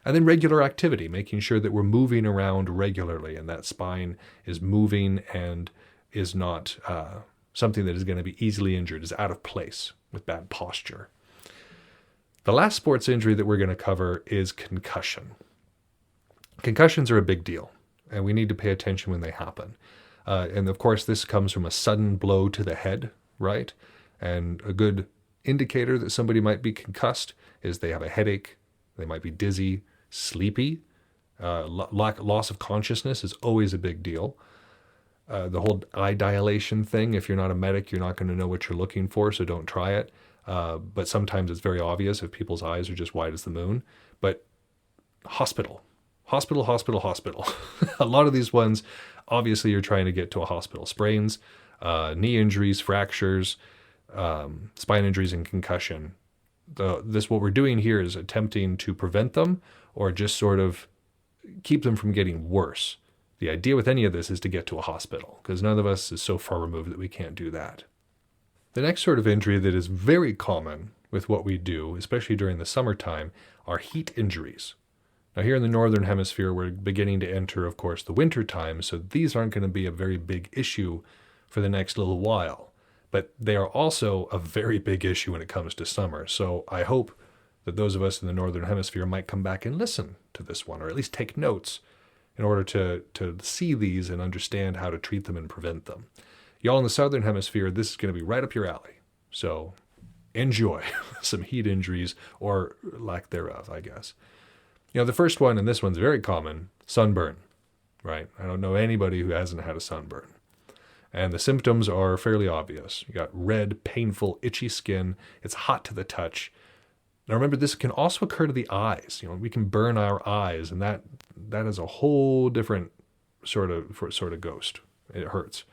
A: And then regular activity, making sure that we're moving around regularly and that spine is moving and is not something that is going to be easily injured, is out of place with bad posture. The last sports injury that we're going to cover is concussion. Concussions are a big deal, and we need to pay attention when they happen. And of course, this comes from a sudden blow to the head, right? And a good indicator that somebody might be concussed is they have a headache, they might be dizzy, sleepy. Loss of consciousness is always a big deal. The whole eye dilation thing, if you're not a medic, you're not going to know what you're looking for, so don't try it. But sometimes it's very obvious if people's eyes are just wide as the moon. But hospital. A lot of these ones, obviously you're trying to get to a hospital. Sprains, knee injuries, fractures, spine injuries, and concussion. What we're doing here is attempting to prevent them or just sort of keep them from getting worse. The idea with any of this is to get to a hospital, because none of us is so far removed that we can't do that. The next sort of injury that is very common with what we do, especially during the summertime, are heat injuries. Now here in the Northern Hemisphere, we're beginning to enter, of course, the winter time, so these aren't going to be a very big issue for the next little while. But they are also a very big issue when it comes to summer. So I hope that those of us in the Northern Hemisphere might come back and listen to this one, or at least take notes in order to see these and understand how to treat them and prevent them. Y'all in the Southern Hemisphere, this is going to be right up your alley. So enjoy some heat injuries, or lack thereof, I guess. The first one, and this one's very common, sunburn, right? I don't know anybody who hasn't had a sunburn. And the symptoms are fairly obvious. You got red, painful, itchy skin. It's hot to the touch. Now remember, this can also occur to the eyes. You know, we can burn our eyes, and that is a whole different sort of ghost. It hurts.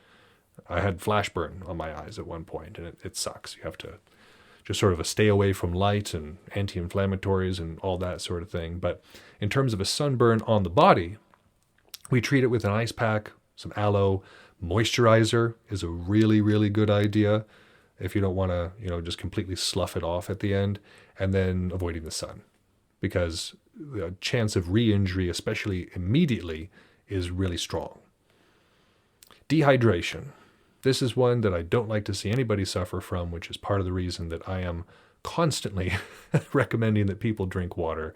A: I had flash burn on my eyes at one point, and it sucks. You have to just sort of stay away from light and anti-inflammatories and all that sort of thing. But in terms of a sunburn on the body, we treat it with an ice pack, some aloe. Moisturizer is a really, really good idea if you don't want to, just completely slough it off at the end, and then avoiding the sun, because the chance of re-injury, especially immediately, is really strong. Dehydration. This is one that I don't like to see anybody suffer from, which is part of the reason that I am constantly recommending that people drink water.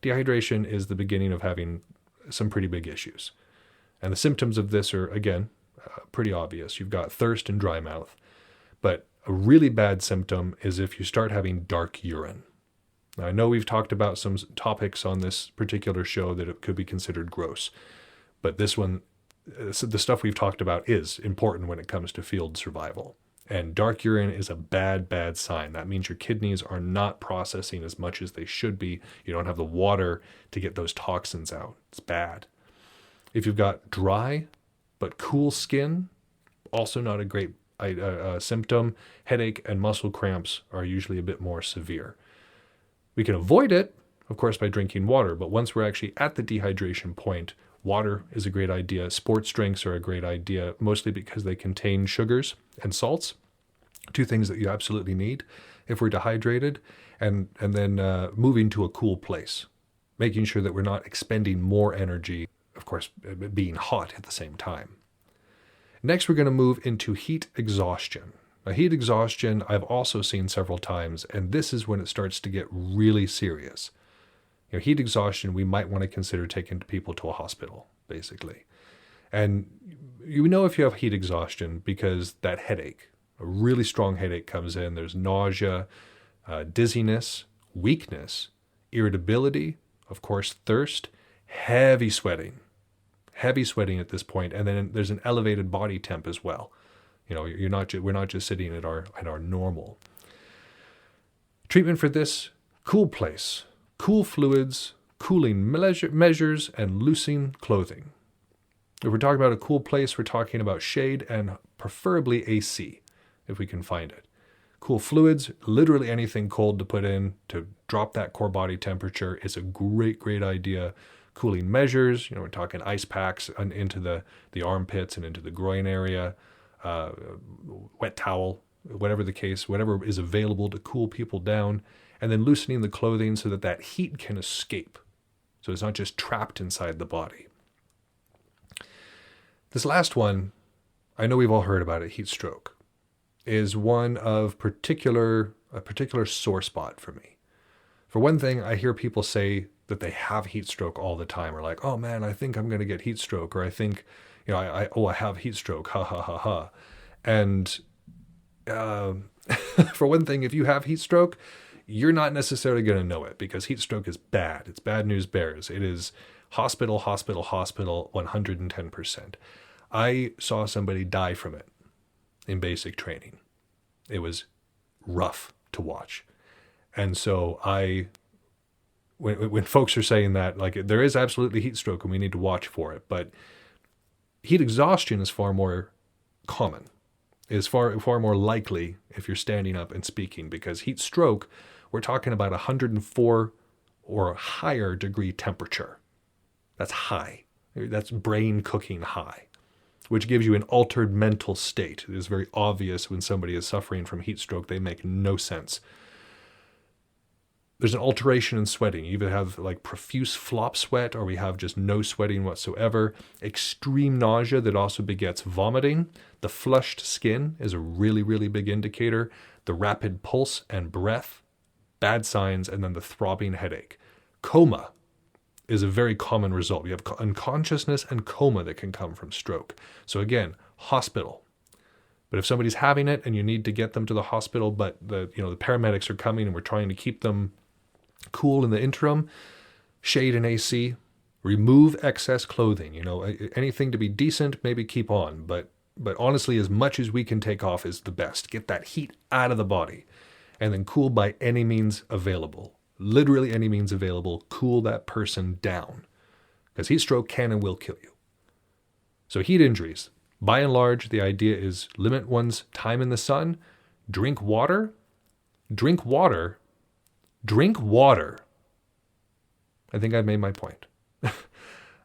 A: Dehydration is the beginning of having some pretty big issues. And the symptoms of this are, again, pretty obvious. You've got thirst and dry mouth. But a really bad symptom is if you start having dark urine. Now, I know we've talked about some topics on this particular show that it could be considered gross, but this one, the stuff we've talked about, is important when it comes to field survival. And dark urine is a bad, bad sign. That means your kidneys are not processing as much as they should be. You don't have the water to get those toxins out. It's bad. If you've got dry but cool skin, also not a great symptom. Headache and muscle cramps are usually a bit more severe. We can avoid it, of course, by drinking water, but once we're actually at the dehydration point, water is a great idea. Sports drinks are a great idea, mostly because they contain sugars and salts, two things that you absolutely need if we're dehydrated, and then moving to a cool place, making sure that we're not expending more energy, of course, being hot at the same time. Next, we're going to move into heat exhaustion. Now, heat exhaustion I've also seen several times, and this is when it starts to get really serious. Heat exhaustion, we might want to consider taking people to a hospital, basically. And you know if you have heat exhaustion because that headache, a really strong headache comes in. There's nausea, dizziness, weakness, irritability, of course, thirst, heavy sweating at this point, and then there's an elevated body temp as well. We're not just sitting at our normal. Treatment for this: cool place, cool fluids, cooling measures, and loosening clothing. If we're talking about a cool place, we're talking about shade and preferably AC, if we can find it. Cool fluids, literally anything cold to put in to drop that core body temperature is a great, great idea. Cooling measures, we're talking ice packs into the armpits and into the groin area, wet towel, whatever the case, whatever is available to cool people down, and then loosening the clothing so that heat can escape, so it's not just trapped inside the body. This last one, I know we've all heard about it, heat stroke, is one of a particular sore spot for me. For one thing, I hear people say that they have heat stroke all the time, or like, oh man, I think I'm going to get heat stroke, or I think, I have heat stroke, ha ha ha ha. And for one thing, if you have heat stroke, you're not necessarily going to know it, because heat stroke is bad. It's bad news bears. It is hospital, 110%. I saw somebody die from it in basic training. It was rough to watch. And so when folks are saying that, like, there is absolutely heat stroke and we need to watch for it, but heat exhaustion is far more common, is far more likely if you're standing up and speaking, because heat stroke, we're talking about 104 or higher degree temperature. That's high. That's brain cooking high, which gives you an altered mental state. It is very obvious when somebody is suffering from heat stroke. They make no sense. There's an alteration in sweating. You either have like profuse flop sweat, or we have just no sweating whatsoever. Extreme nausea that also begets vomiting. The flushed skin is a really, really big indicator. The rapid pulse and breath, bad signs, and then the throbbing headache. Coma is a very common result. We have unconsciousness and coma that can come from stroke. So again, hospital. But if somebody's having it and you need to get them to the hospital, but the paramedics are coming and we're trying to keep them cool in the interim, shade and AC, remove excess clothing. Anything to be decent, maybe keep on. But honestly, as much as we can take off is the best. Get that heat out of the body. and then cool by any means available. Literally any means available, cool that person down. Because heat stroke can and will kill you. So heat injuries. By and large, the idea is limit one's time in the sun, drink water. Drink water. Drink water. I think I've made my point.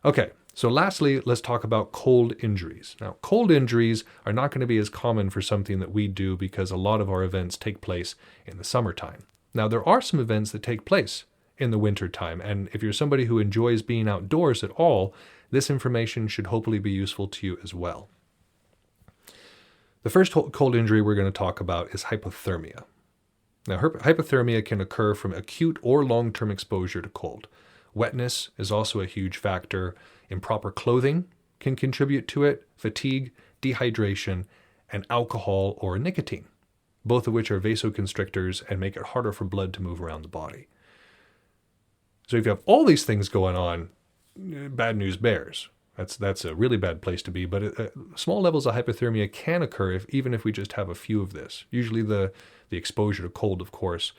A: Okay, so lastly, let's talk about cold injuries. Now, cold injuries are not going to be as common for something that we do because a lot of our events take place in the summertime. Now, there are some events that take place in the wintertime, and if you're somebody who enjoys being outdoors at all, this information should hopefully be useful to you as well. The first cold injury we're going to talk about is hypothermia. Now, hypothermia can occur from acute or long-term exposure to cold. Wetness is also a huge factor. Improper clothing can contribute to it, fatigue, dehydration, and alcohol or nicotine, both of which are vasoconstrictors and make it harder for blood to move around the body. So if you have all these things going on, bad news bears. That's a really bad place to be, but small levels of hypothermia can occur even if we just have a few of this. Usually the exposure to cold, of course.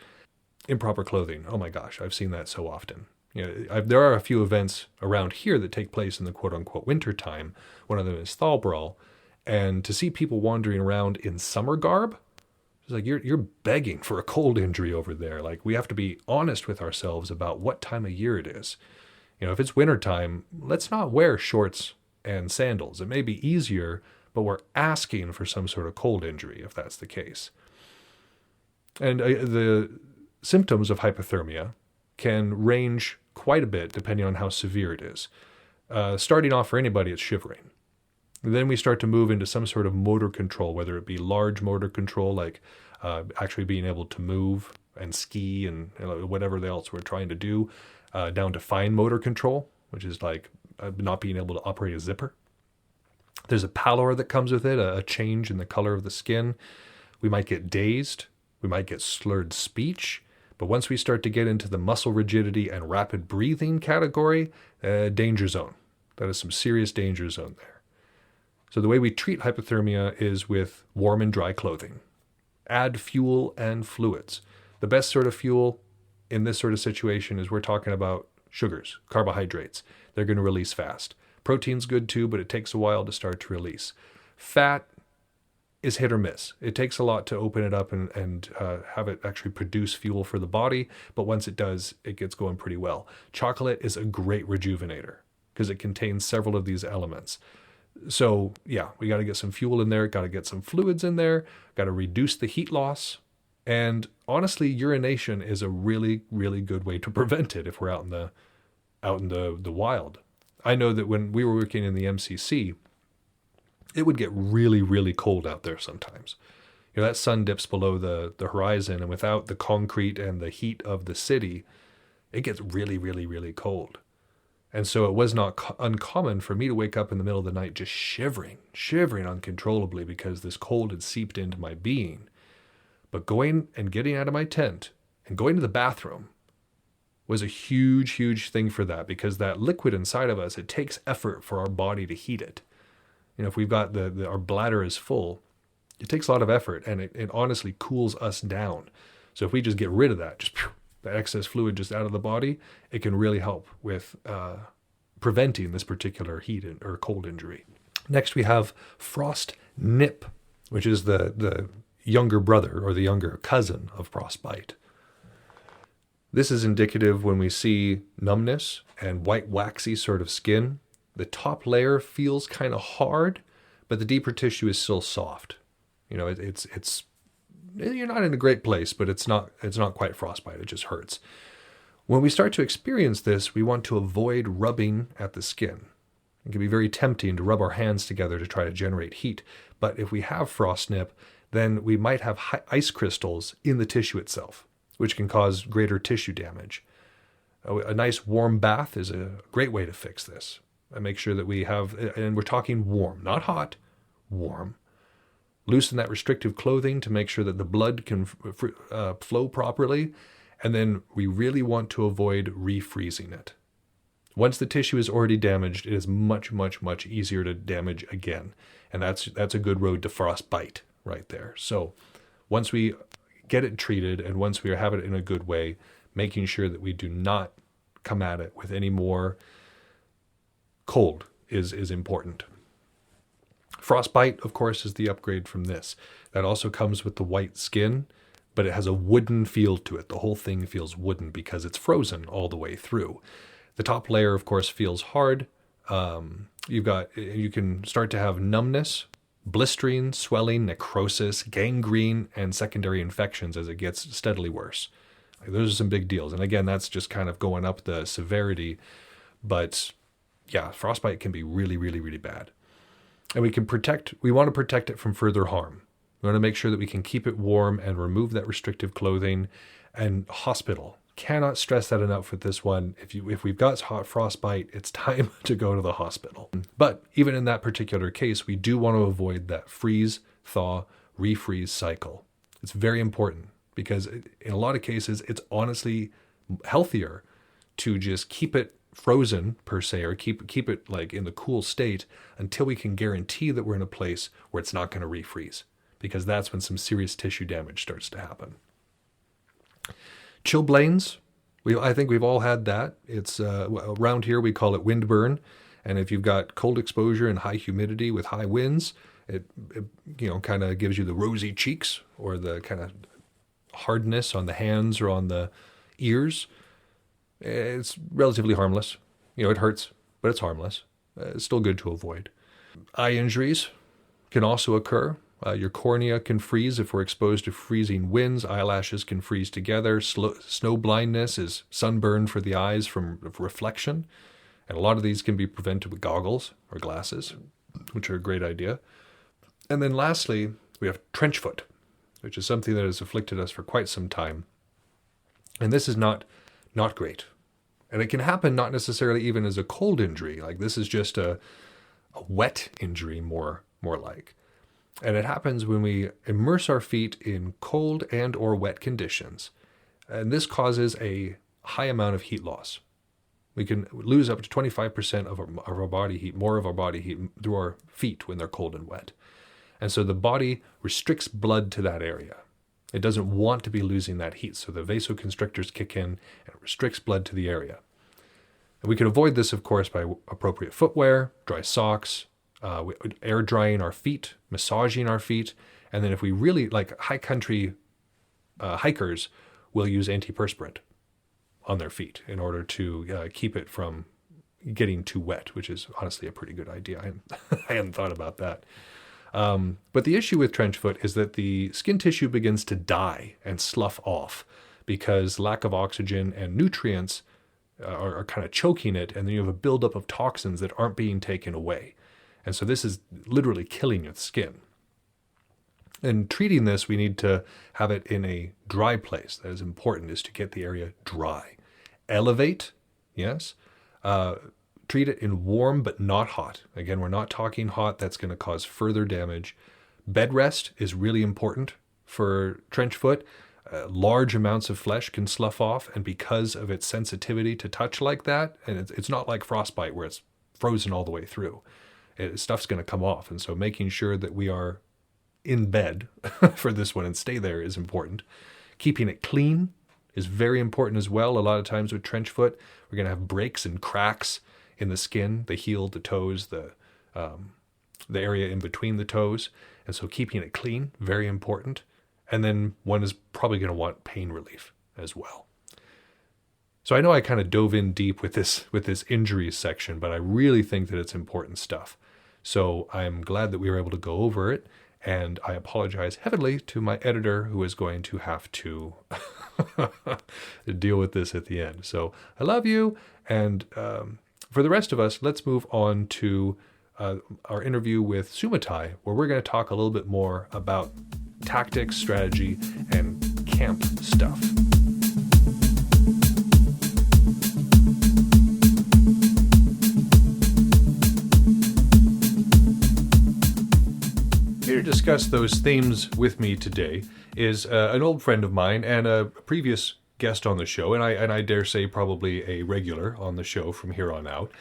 A: Improper clothing. Oh my gosh, I've seen that so often. There are a few events around here that take place in the quote-unquote winter time. One of them is Thalbrawl. And to see people wandering around in summer garb, it's like you're begging for a cold injury over there. Like, we have to be honest with ourselves about what time of year it is. If it's wintertime, let's not wear shorts and sandals. It may be easier, but we're asking for some sort of cold injury if that's the case. And the symptoms of hypothermia can range quite a bit depending on how severe it is. Starting off for anybody, it's shivering. And then we start to move into some sort of motor control, whether it be large motor control, like actually being able to move and ski and whatever else we're trying to do, down to fine motor control, which is like not being able to operate a zipper. There's a pallor that comes with it, a change in the color of the skin. We might get dazed. We might get slurred speech. But once we start to get into the muscle rigidity and rapid breathing category, danger zone. That is some serious danger zone there. So the way we treat hypothermia is with warm and dry clothing. Add fuel and fluids. The best sort of fuel in this sort of situation is we're talking about sugars, carbohydrates. They're going to release fast. Protein's good too, but it takes a while to start to release. Fat is hit or miss. It takes a lot to open it up and have it actually produce fuel for the body, but once it does, it gets going pretty well. Chocolate is a great rejuvenator because it contains several of these elements. So yeah, we got to get some fuel in there, got to get some fluids in there, got to reduce the heat loss. And honestly, urination is a really, really good way to prevent it if we're out in the wild. I know that when we were working in the MCC, it would get really, really cold out there sometimes. That sun dips below the horizon, and without the concrete and the heat of the city, it gets really, really, really cold. And so it was not uncommon for me to wake up in the middle of the night just shivering uncontrollably because this cold had seeped into my being. But going and getting out of my tent and going to the bathroom was a huge, huge thing for that, because that liquid inside of us, it takes effort for our body to heat it. If we've got our bladder is full, it takes a lot of effort, and it honestly cools us down. So if we just get rid of that, the excess fluid just out of the body, it can really help with preventing this particular heat or cold injury. Next, we have frost nip, which is the younger brother or the younger cousin of frostbite. This is indicative when we see numbness and white waxy sort of skin. The top layer feels kind of hard, but the deeper tissue is still soft. It's you're not in a great place, but it's not quite frostbite. It just hurts. When we start to experience this, we want to avoid rubbing at the skin. It can be very tempting to rub our hands together to try to generate heat, but if we have frost nip, then we might have ice crystals in the tissue itself, which can cause greater tissue damage. A nice warm bath is a great way to fix this. And make sure that we have, and we're talking warm, not hot, warm. Loosen that restrictive clothing to make sure that the blood can flow properly. And then we really want to avoid refreezing it. Once the tissue is already damaged, it is much, much, much easier to damage again. And that's a good road to frostbite right there. So once we get it treated, and once we have it in a good way, making sure that we do not come at it with any more cold is important. Frostbite, of course, is the upgrade from this. That also comes with the white skin, but it has a wooden feel to it. The whole thing feels wooden because it's frozen all the way through. The top layer, of course, feels hard. You can start to have numbness, blistering, swelling, necrosis, gangrene, and secondary infections as it gets steadily worse. Those are some big deals. And again, that's just kind of going up the severity. But yeah, frostbite can be really, really, really bad. And we want to protect it from further harm. We want to make sure that we can keep it warm and remove that restrictive clothing. And hospital. Cannot stress that enough with this one. If we've got hot frostbite, it's time to go to the hospital. But even in that particular case, we do want to avoid that freeze, thaw, refreeze cycle. It's very important because in a lot of cases, it's honestly healthier to just keep it frozen per se, or keep it like in the cool state until we can guarantee that we're in a place where it's not going to refreeze, because that's when some serious tissue damage starts to happen. Chilblains, I think we've all had that. It's around here we call it windburn, and if you've got cold exposure and high humidity with high winds, it kind of gives you the rosy cheeks or the kind of hardness on the hands or on the ears. It's relatively harmless. It hurts, but it's harmless. It's still good to avoid. Eye injuries can also occur. Your cornea can freeze if we're exposed to freezing winds. Eyelashes can freeze together. Snow blindness is sunburn for the eyes from reflection. And a lot of these can be prevented with goggles or glasses, which are a great idea. And then lastly, we have trench foot, which is something that has afflicted us for quite some time. And this is not great. And it can happen not necessarily even as a cold injury. Like this is just a wet injury more like. And it happens when we immerse our feet in cold and or wet conditions. And this causes a high amount of heat loss. We can lose up to 25% of our body heat, more of our body heat through our feet when they're cold and wet. And so the body restricts blood to that area. It doesn't want to be losing that heat. So the vasoconstrictors kick in and it restricts blood to the area. And we can avoid this, of course, by appropriate footwear, dry socks, air drying our feet, massaging our feet, and then if we really like high country hikers will use antiperspirant on their feet in order to keep it from getting too wet, which is honestly a pretty good idea. I hadn't thought about that. But the issue with trench foot is that the skin tissue begins to die and slough off because lack of oxygen and nutrients are kind of choking it, and then you have a buildup of toxins that aren't being taken away. And so this is literally killing your skin. And treating this, we need to have it in a dry place. That is important, is to get the area dry. Elevate, yes. Treat it in warm but not hot. Again, we're not talking hot. That's going to cause further damage. Bed rest is really important for trench foot. Large amounts of flesh can slough off, and because of its sensitivity to touch like that, and it's not like frostbite where it's frozen all the way through. Stuff's going to come off. And so making sure that we are in bed for this one and stay there is important. Keeping it clean is very important as well. A lot of times with trench foot, we're going to have breaks and cracks in the skin, the heel, the toes, the area in between the toes. And so keeping it clean, very important. And then one is probably going to want pain relief as well. So I know I kind of dove in deep with this injuries section, but I really think that it's important stuff. So I'm glad that we were able to go over it, and I apologize heavily to my editor who is going to have to deal with this at the end. So I love you, and for the rest of us, let's move on to our interview with Sumatai, where we're going to talk a little bit more about tactics, strategy, and camp stuff. Here to discuss those themes with me today is an old friend of mine and a previous guest on the show, and I dare say probably a regular on the show from here on out.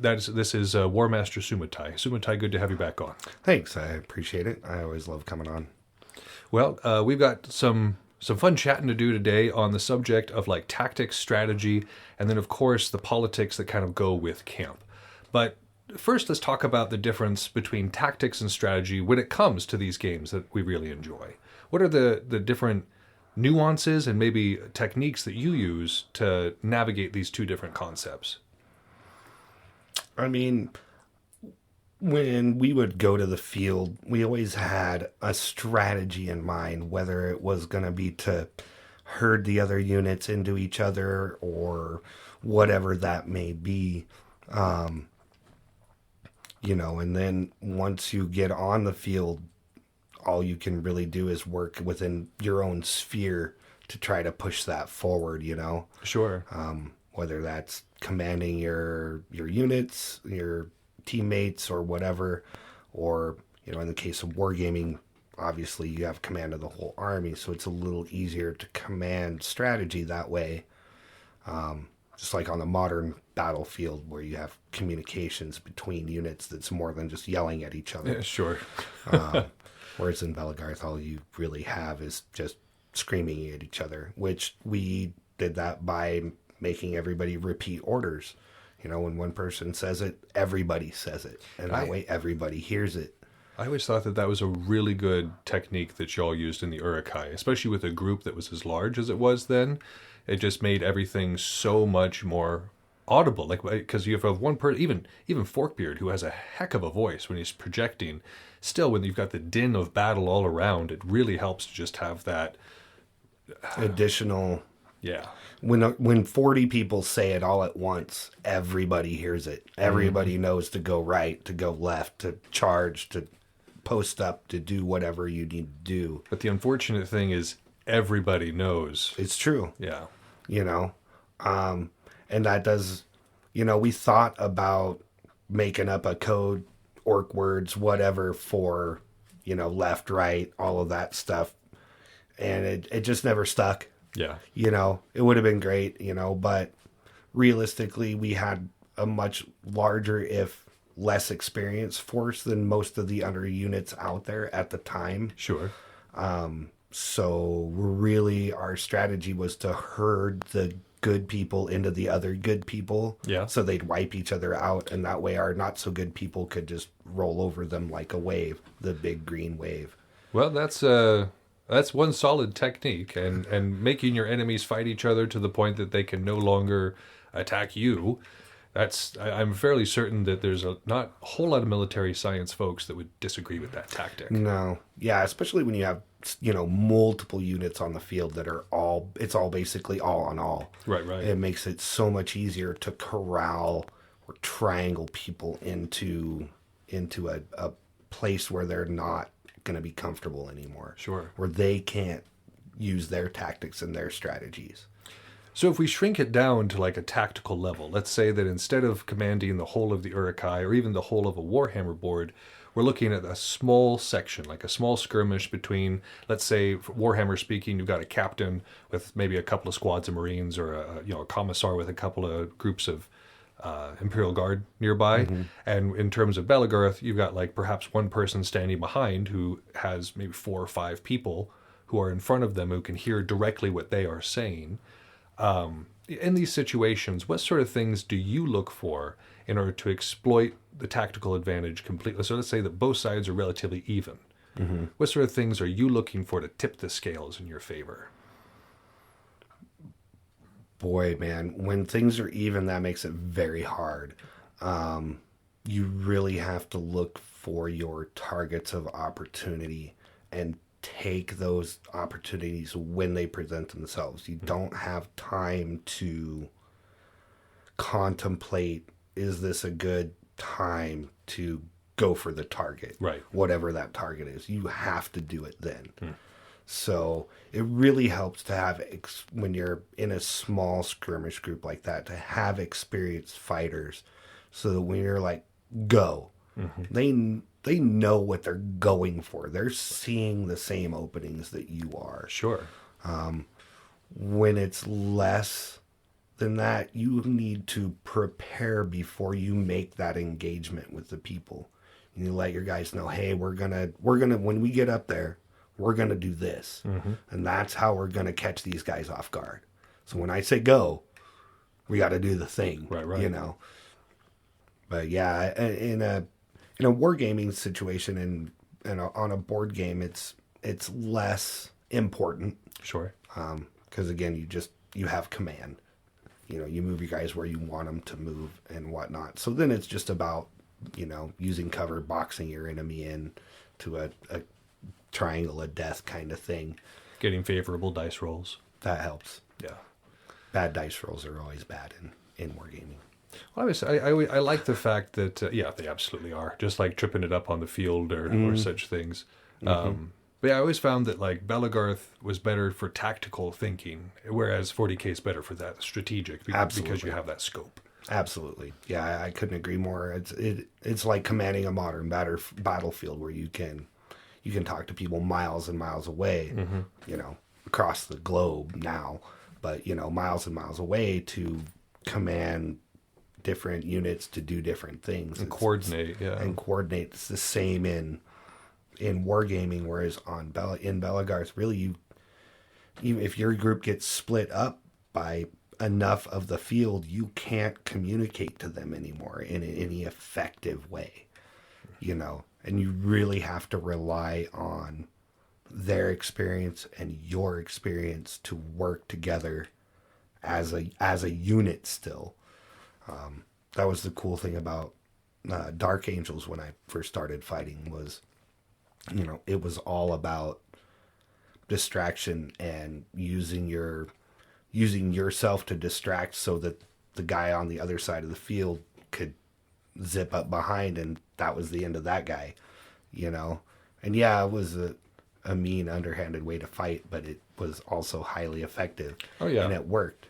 A: This is War Master Sumatai. Sumatai, good to have you back on.
D: Thanks, I appreciate it. I always love coming on.
A: Well, we've got some fun chatting to do today on the subject of like tactics, strategy, and then of course the politics that kind of go with camp. But first, let's talk about the difference between tactics and strategy when it comes to these games that we really enjoy. What are the different nuances and maybe techniques that you use to navigate these two different concepts?
D: I mean, when we would go to the field, we always had a strategy in mind, whether it was going to be to herd the other units into each other or whatever that may be. And then once you get on the field, all you can really do is work within your own sphere to try to push that forward,
A: Sure.
D: Whether that's commanding your units, your teammates or whatever, or, in the case of wargaming, obviously you have command of the whole army, so it's a little easier to command strategy that way. Just like on the modern battlefield where you have communications between units that's more than just yelling at each other.
A: Yeah, sure.
D: Whereas in Belagarth, all you really have is just screaming at each other, which we did that by making everybody repeat orders. When one person says it, everybody says it. And that way everybody hears it.
A: I always thought that was a really good technique that y'all used in the Urukai, especially with a group that was as large as it was then. It just made everything so much more audible. Like, because you have one person, even Forkbeard, who has a heck of a voice when he's projecting. Still, when you've got the din of battle all around, it really helps to just have that
D: additional.
A: Yeah.
D: When 40 people say it all at once, everybody hears it. Everybody knows to go right, to go left, to charge, to post up, to do whatever you need to do.
A: But the unfortunate thing is everybody knows.
D: It's true.
A: Yeah.
D: And that does, we thought about making up a code, orc words, whatever for, left, right, all of that stuff. And it just never stuck.
A: Yeah.
D: It would have been great, but realistically, we had a much larger, if less experienced force than most of the other units out there at the time.
A: Sure.
D: So really our strategy was to herd the good people into the other good people.
A: Yeah.
D: So they'd wipe each other out, and that way our not so good people could just roll over them like a wave, the big green wave.
A: Well, that's one solid technique, and making your enemies fight each other to the point that they can no longer attack you. I'm fairly certain that there's not a whole lot of military science folks that would disagree with that tactic.
D: No. Yeah, especially when you have, multiple units on the field that are it's all basically all on all.
A: Right.
D: It makes it so much easier to corral or triangle people into a place where they're not going to be comfortable anymore.
A: Sure.
D: Where they can't use their tactics and their strategies.
A: So if we shrink it down to like a tactical level, let's say that instead of commanding the whole of the Urukai or even the whole of a Warhammer board, we're looking at a small section, like a small skirmish between, let's say, Warhammer speaking, you've got a captain with maybe a couple of squads of Marines or a commissar with a couple of groups of Imperial Guard nearby. Mm-hmm. And in terms of Belagarth, you've got like perhaps one person standing behind who has maybe 4 or 5 people who are in front of them who can hear directly what they are saying. In these situations, what sort of things do you look for in order to exploit the tactical advantage completely? So let's say that both sides are relatively even. Mm-hmm. What sort of things are you looking for to tip the scales in your favor?
D: Boy, man, when things are even, that makes it very hard. You really have to look for your targets of opportunity and take those opportunities when they present themselves. You don't have time to contemplate, is this a good time to go for the target?
A: Right.
D: Whatever that target is. You have to do it then. So it really helps to have, when you're in a small skirmish group like that, to have experienced fighters so that when you're like, go, they know what they're going for. They're seeing the same openings that you are.
A: Sure.
D: When it's less than that, you need to prepare before you make that engagement with the people. You let your guys know, hey, we're gonna when we get up there, we're going to do this. And that's how we're going to catch these guys off guard. So when I say go, we got to do the thing,
A: Right.
D: you know. But yeah, in a wargaming situation and on a board game, it's less important.
A: Sure.
D: Because again, you have command. You know, you move your guys where you want them to move and whatnot. So then it's just about, you know, using cover, boxing your enemy in to a triangle of death kind of thing.
A: Getting favorable dice rolls.
D: That helps.
A: Yeah.
D: Bad dice rolls are always bad in wargaming.
A: Well, I like the fact that, yeah, they absolutely are. Just like tripping it up on the field or such things. But yeah, I always found that like Belagarth was better for tactical thinking, whereas 40K is better for that strategic because you have that scope.
D: Absolutely. Yeah, I couldn't agree more. It's like commanding a modern battlefield where you can talk to people miles and miles away, you know, across the globe now, but, you know, miles and miles away to command different units to do different things.
A: And coordinate, yeah.
D: And coordinate. It's the same in wargaming, whereas in Belagarth, really, you if your group gets split up by enough of the field, you can't communicate to them anymore in any effective way, you know, and you really have to rely on their experience and your experience to work together as a unit still. That was the cool thing about Dark Angels when I first started fighting was, you know, it was all about distraction and using yourself to distract so that the guy on the other side of the field could zip up behind, and that was the end of that guy, you know. And yeah, it was a mean, underhanded way to fight, but it was also highly effective.
A: Oh yeah,
D: and it worked.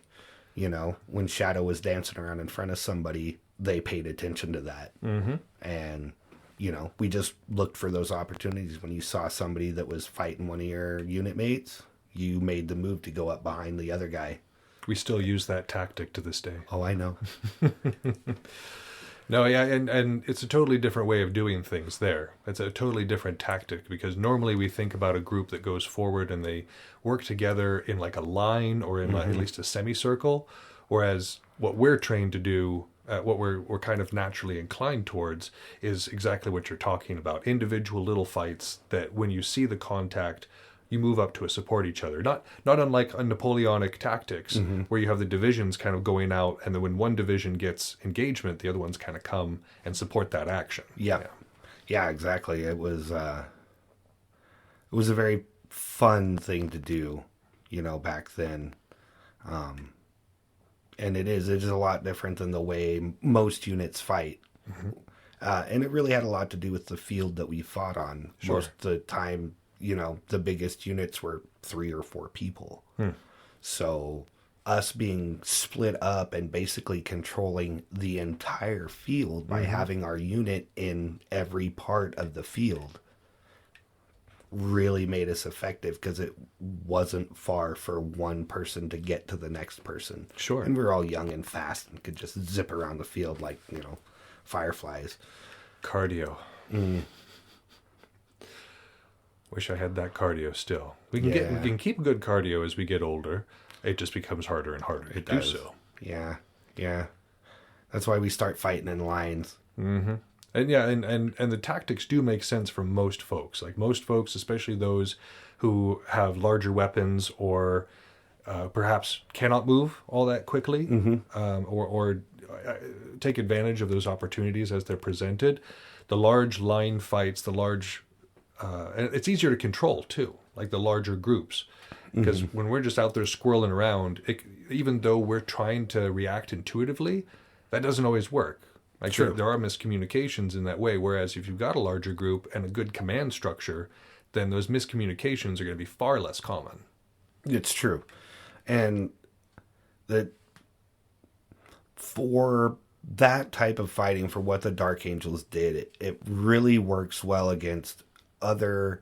D: You know, when Shadow was dancing around in front of somebody, they paid attention to that, and you know, we just looked for those opportunities. When you saw somebody that was fighting one of your unit mates, you made the move to go up behind the other guy.
A: We still use that tactic to this day.
D: Oh, I know.
A: No, yeah, and it's a totally different way of doing things there. It's a totally different tactic because normally we think about a group that goes forward and they work together in like a line or in like at least a semicircle, whereas what we're trained to do, what we're kind of naturally inclined towards is exactly what you're talking about. Individual little fights that when you see the contact, you move up to support each other. Not unlike a Napoleonic tactics where you have the divisions kind of going out, and then when one division gets engagement, the other ones kind of come and support that action.
D: Yeah, exactly. It was a very fun thing to do, you know, back then. And it is a lot different than the way most units fight. And it really had a lot to do with the field that we fought on.
A: Sure.
D: Most of the time, you know, the biggest units were 3 or 4 people. So us being split up and basically controlling the entire field by having our unit in every part of the field really made us effective because it wasn't far for one person to get to the next person.
A: Sure.
D: And we were all young and fast and could just zip around the field like, you know, fireflies.
A: Cardio. Wish I had that cardio still. We can keep good cardio as we get older. It just becomes harder and harder to do so.
D: Yeah. That's why we start fighting in lines.
A: And yeah, and the tactics do make sense for most folks. Like most folks, especially those who have larger weapons or perhaps cannot move all that quickly, or take advantage of those opportunities as they're presented. The large line fights, and it's easier to control too, like the larger groups. Because when we're just out there squirreling around, even though we're trying to react intuitively, that doesn't always work. Like there are miscommunications in that way. Whereas if you've got a larger group and a good command structure, then those miscommunications are going to be far less common.
D: It's true. And for that type of fighting, for what the Dark Angels did, it really works well against other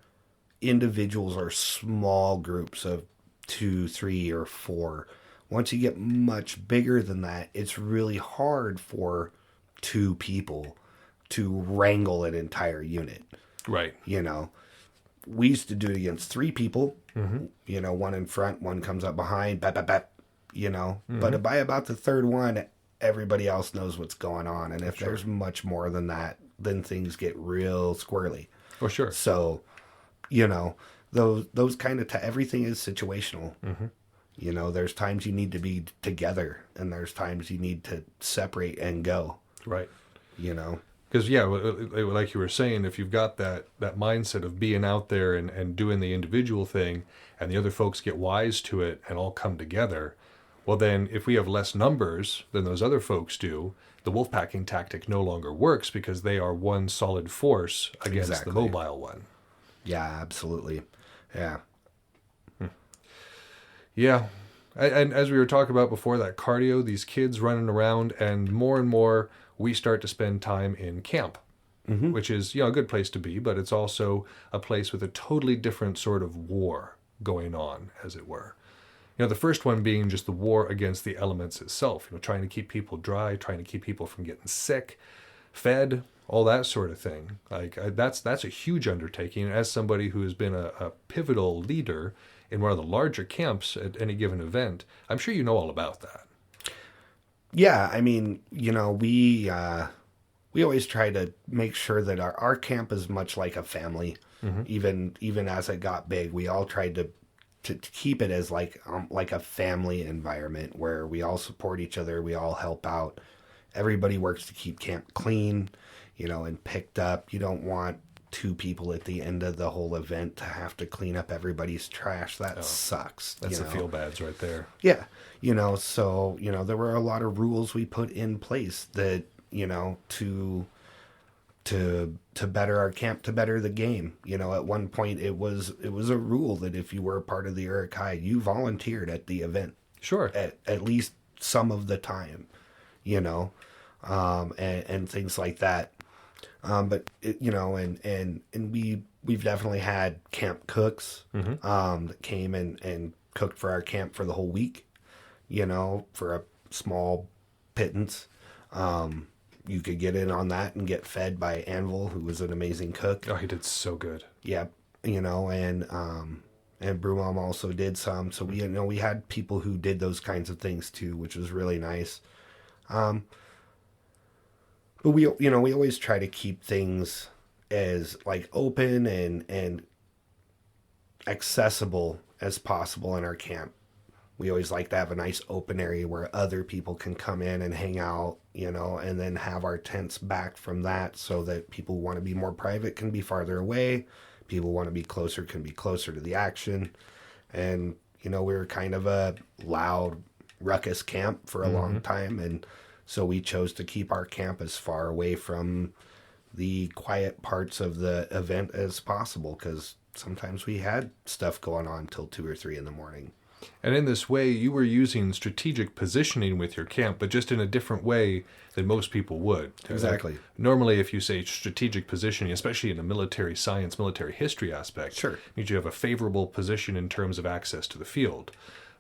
D: individuals or small groups of 2, 3, or 4. Once you get much bigger than that, it's really hard for 2 people to wrangle an entire unit.
A: Right.
D: You know, we used to do it against 3 people, you know, one in front, one comes up behind, bap, bap, bap, you know. But by about the third one, everybody else knows what's going on. And if there's much more than that, then things get real squirrely.
A: Oh, sure.
D: So, you know, those kind of, everything is situational. You know, there's times you need to be together, and there's times you need to separate and go.
A: Right.
D: You know?
A: Because, yeah, like you were saying, if you've got that mindset of being out there and doing the individual thing, and the other folks get wise to it and all come together, well, then if we have less numbers than those other folks do, the wolfpacking tactic no longer works because they are one solid force against the mobile one.
D: Yeah, absolutely. Yeah.
A: Yeah. And as we were talking about before, that cardio, these kids running around, and more we start to spend time in camp, which is, you know, a good place to be, but it's also a place with a totally different sort of war going on, as it were. You know, the first one being just the war against the elements itself, you know, trying to keep people dry, trying to keep people from getting sick, fed, all that sort of thing. Like, that's a huge undertaking. As somebody who has been a pivotal leader in one of the larger camps at any given event, I'm sure you know all about that.
D: Yeah, I mean, you know, we always try to make sure that our camp is much like a family. Even as it got big, we all tried to keep it as like a family environment where we all support each other, we all help out. Everybody works to keep camp clean, you know, and picked up. You don't want 2 people at the end of the whole event to have to clean up everybody's trash. That sucks.
A: That's the feel bads right there.
D: Yeah. You know, so, you know, there were a lot of rules we put in place that, you know, to better our camp, to better the game. You know, at one point it was a rule that if you were a part of the Urukai, you volunteered at the event. Sure. At least some of the time, you know, and things like that. But it, you know, and we've definitely had camp cooks that came and cooked for our camp for the whole week, you know, for a small pittance. You could get in on that and get fed by Anvil, who was an amazing cook.
A: Oh, he did so good.
D: Yeah, you know, and Brewmom also did some. So we had people who did those kinds of things too, which was really nice. But we always try to keep things as like open and accessible as possible in our camp. We always like to have a nice open area where other people can come in and hang out, you know, and then have our tents back from that so that people who want to be more private can be farther away. People who want to be closer can be closer to the action. And, you know, we were kind of a loud ruckus camp for a long time. And so we chose to keep our camp as far away from the quiet parts of the event as possible, because sometimes we had stuff going on till 2 or 3 in the morning.
A: And in this way, you were using strategic positioning with your camp, but just in a different way than most people would.
D: Exactly.
A: Like, normally, if you say strategic positioning, especially in a military science, military history aspect,
D: sure,
A: means you have a favorable position in terms of access to the field.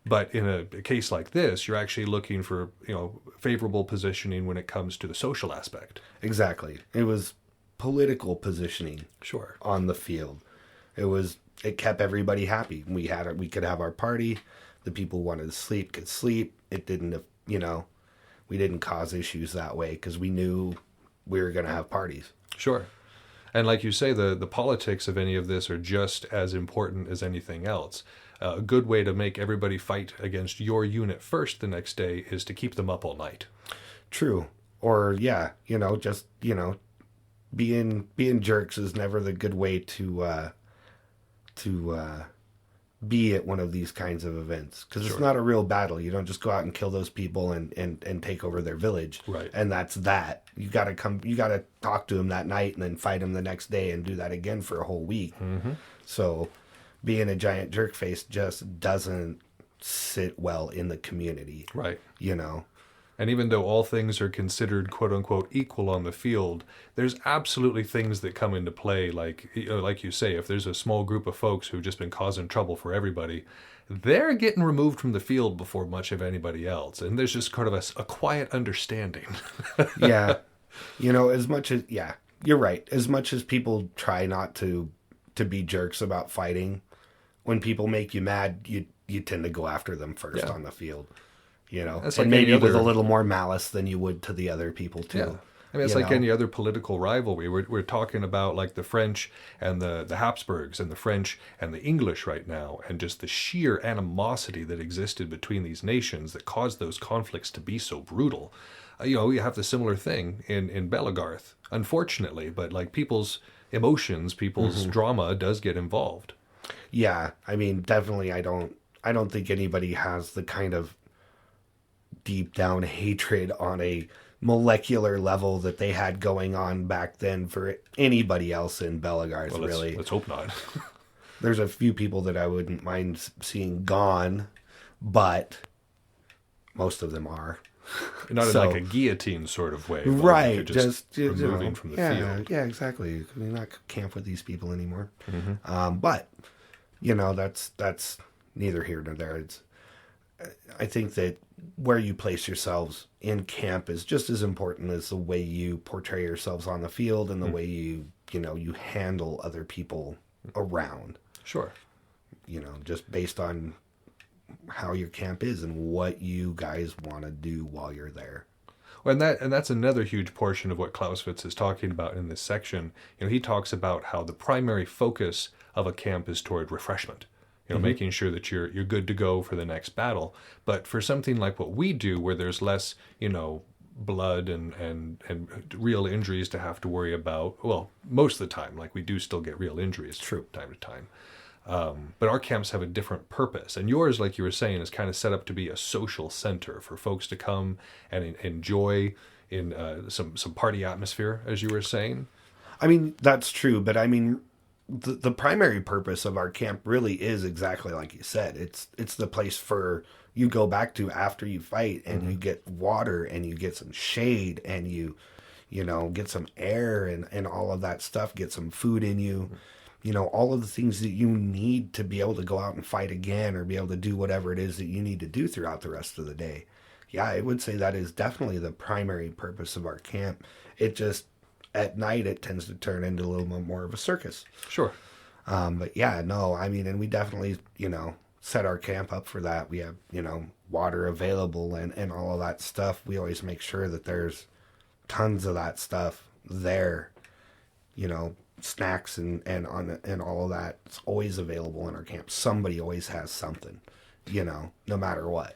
A: But in a case like this, you're actually looking for, you know, favorable positioning when it comes to the social aspect.
D: Exactly. It was political positioning.
A: Sure.
D: On the field. It kept everybody happy. We could have our party. The people who wanted to sleep could sleep. It didn't, you know, we didn't cause issues that way because we knew we were going to have parties.
A: Sure. And like you say, the politics of any of this are just as important as anything else. A good way to make everybody fight against your unit first the next day is to keep them up all night.
D: True. Or, yeah, you know, just, you know, being jerks is never the good way to be at one of these kinds of events, because
A: sure,
D: it's not a real battle. You don't just go out and kill those people and take over their village.
A: Right.
D: And that's that. You got to talk to them that night and then fight them the next day and do that again for a whole week. So being a giant jerk face just doesn't sit well in the community.
A: Right.
D: You know.
A: And even though all things are considered quote unquote equal on the field, there's absolutely things that come into play. Like, you know, like you say, if there's a small group of folks who've just been causing trouble for everybody, they're getting removed from the field before much of anybody else. And there's just kind of a quiet understanding.
D: Yeah. You know, as much as, yeah, you're right. As much as people try not to to be jerks about fighting. When people make you mad, you tend to go after them first on the field. You know,
A: That's
D: and
A: like
D: maybe
A: any
D: with
A: other-
D: a little more malice than you would to the other people too.
A: Yeah. I mean, it's
D: You
A: like
D: know?
A: any other political rivalry. We're talking about like the French and the Habsburgs and the French and the English right now, and just the sheer animosity that existed between these nations that caused those conflicts to be so brutal. You know, you have the similar thing in Belagarth, unfortunately, but like people's emotions, people's drama does get involved.
D: Yeah, I mean, definitely, I don't think anybody has the kind of deep down hatred on a molecular level that they had going on back then for anybody else in Belagarth,
A: Well,
D: really.
A: let's hope not.
D: There's a few people that I wouldn't mind seeing gone, but most of them are.
A: Not in
D: So-
A: like a guillotine sort of way. but
D: Right,
A: like
D: just
A: removing from the field.
D: Yeah, exactly. We're not camp with these people anymore.
A: Mm-hmm.
D: But that's neither here nor there. I think that where you place yourselves in camp is just as important as the way you portray yourselves on the field and the way you handle other people around.
A: Sure.
D: Just based on how your camp is and what you guys want to do while you're there.
A: Well, and that's another huge portion of what Clausewitz is talking about in this section. He talks about how the primary focus of a camp is toward refreshment. Making sure that you're good to go for the next battle. But for something like what we do, where there's less, blood and real injuries to have to worry about, well, most of the time, like we do still get real injuries from time to time. But our camps have a different purpose. And yours, like you were saying, is kind of set up to be a social center for folks to come and enjoy in some party atmosphere, as you were saying.
D: I mean, that's true, but I mean, the primary purpose of our camp really is exactly like you said. It's the place for you go back to after you fight, and you get water, and you get some shade, and you get some air and all of that stuff, get some food in you. All of the things that you need to be able to go out and fight again, or be able to do whatever it is that you need to do throughout the rest of the day. Yeah, I would say that is definitely the primary purpose of our camp. It just, at night, it tends to turn into a little bit more of a circus.
A: Sure.
D: But yeah, no, I mean, and we definitely, set our camp up for that. We have, water available and all of that stuff. We always make sure that there's tons of that stuff there, snacks and all of that. It's always available in our camp. Somebody always has something, no matter what.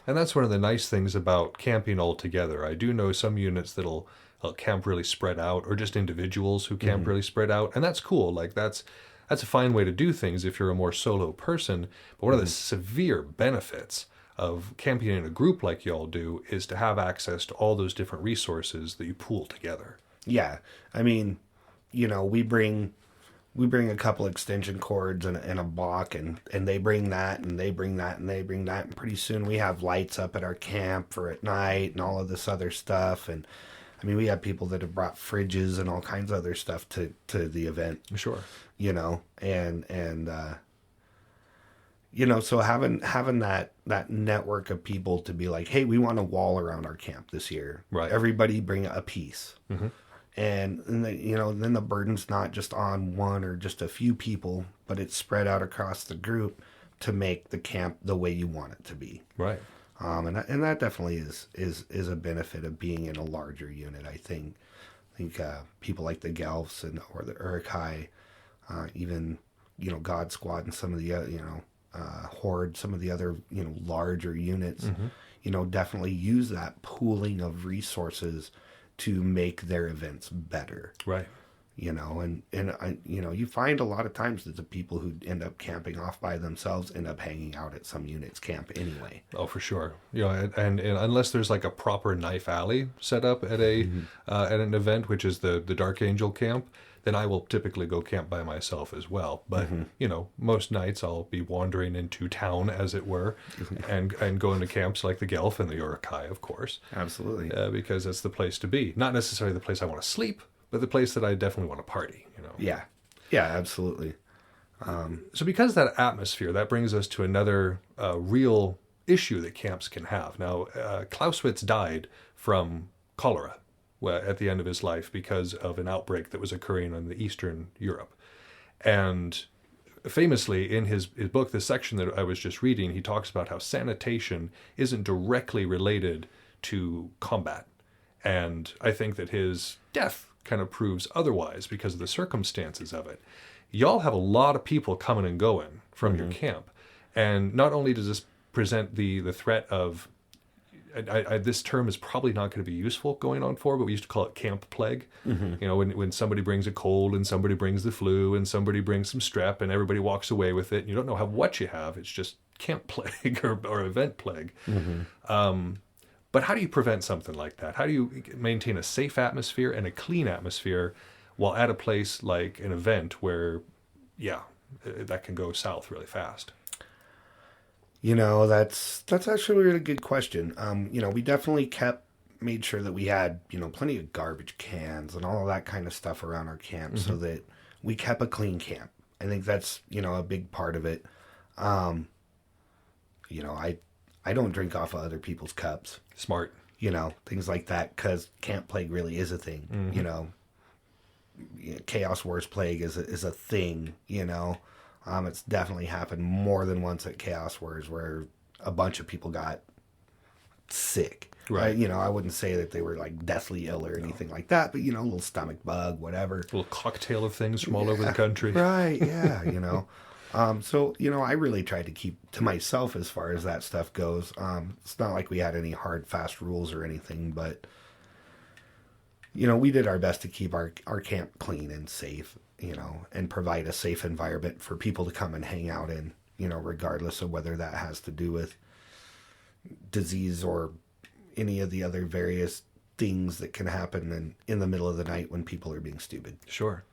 A: And that's one of the nice things about camping all together. I do know some units that'll camp really spread out, or just individuals who camp really spread out, and that's cool. Like that's a fine way to do things if you're a more solo person. But one of the severe benefits of camping in a group like y'all do is to have access to all those different resources that you pool together.
D: Yeah, I mean, we bring a couple extension cords and a block, and they bring that, and they bring that, and they bring that, and pretty soon we have lights up at our camp for at night and all of this other stuff. And I mean, we have people that have brought fridges and all kinds of other stuff to the event.
A: Sure.
D: So having that network of people to be like, hey, we want a wall around our camp this year.
A: Right.
D: Everybody bring a piece. Mm-hmm. And then the burden's not just on one or just a few people, but it's spread out across the group to make the camp the way you want it to be.
A: Right.
D: And that definitely is a benefit of being in a larger unit. I think people like the Gelfs or the Uruk-hai, even God Squad and some of the Horde, some of the other larger units, definitely use that pooling of resources to make their events better.
A: Right.
D: And you find a lot of times that the people who end up camping off by themselves end up hanging out at some unit's camp anyway.
A: Oh, for sure. And unless there's like a proper knife alley set up at at an event, which is the Dark Angel camp, then I will typically go camp by myself as well. But most nights I'll be wandering into town, as it were, and going to camps like the Gelf and the Uruk-hai, of course.
D: Absolutely.
A: Because that's the place to be. Not necessarily the place I want to sleep, but the place that I definitely want to party.
D: Yeah, absolutely.
A: So because of that atmosphere, that brings us to another real issue that camps can have. Now, Clausewitz died from cholera at the end of his life because of an outbreak that was occurring in the Eastern Europe. And famously, in his book, the section that I was just reading, he talks about how sanitation isn't directly related to combat. And I think that his death kind of proves otherwise because of the circumstances of it. Y'all have a lot of people coming and going from your camp. And not only does this present the threat of, this term is probably not going to be useful going on forward, but we used to call it camp plague. You know, when somebody brings a cold and somebody brings the flu and somebody brings some strep and everybody walks away with it and you don't know what you have. It's just camp plague or event plague. But how do you prevent something like that? How do you maintain a safe atmosphere and a clean atmosphere while at a place like an event where, that can go south really fast?
D: You know, that's actually a really good question. You know, we definitely made sure that we had, you know, plenty of garbage cans and all of that kind of stuff around our camp so that we kept a clean camp. I think that's, you know, a big part of it. You know, I don't drink off of other people's cups.
A: Smart.
D: You know, things like that, because camp plague really is a thing. You know, Chaos Wars plague is a thing, you know. It's definitely happened more than once at Chaos Wars where a bunch of people got sick.
A: Right.
D: You know, I wouldn't say that they were like deathly ill or anything like that, but, you know, a little stomach bug, whatever.
A: A little cocktail of things from all over the country.
D: Right, yeah, you know. So, you know, I really tried to keep to myself as far as that stuff goes. It's not like we had any hard, fast rules or anything, but, you know, we did our best to keep our camp clean and safe, you know, and provide a safe environment for people to come and hang out in, you know, regardless of whether that has to do with disease or any of the other various things that can happen in the middle of the night when people are being stupid.
A: Sure.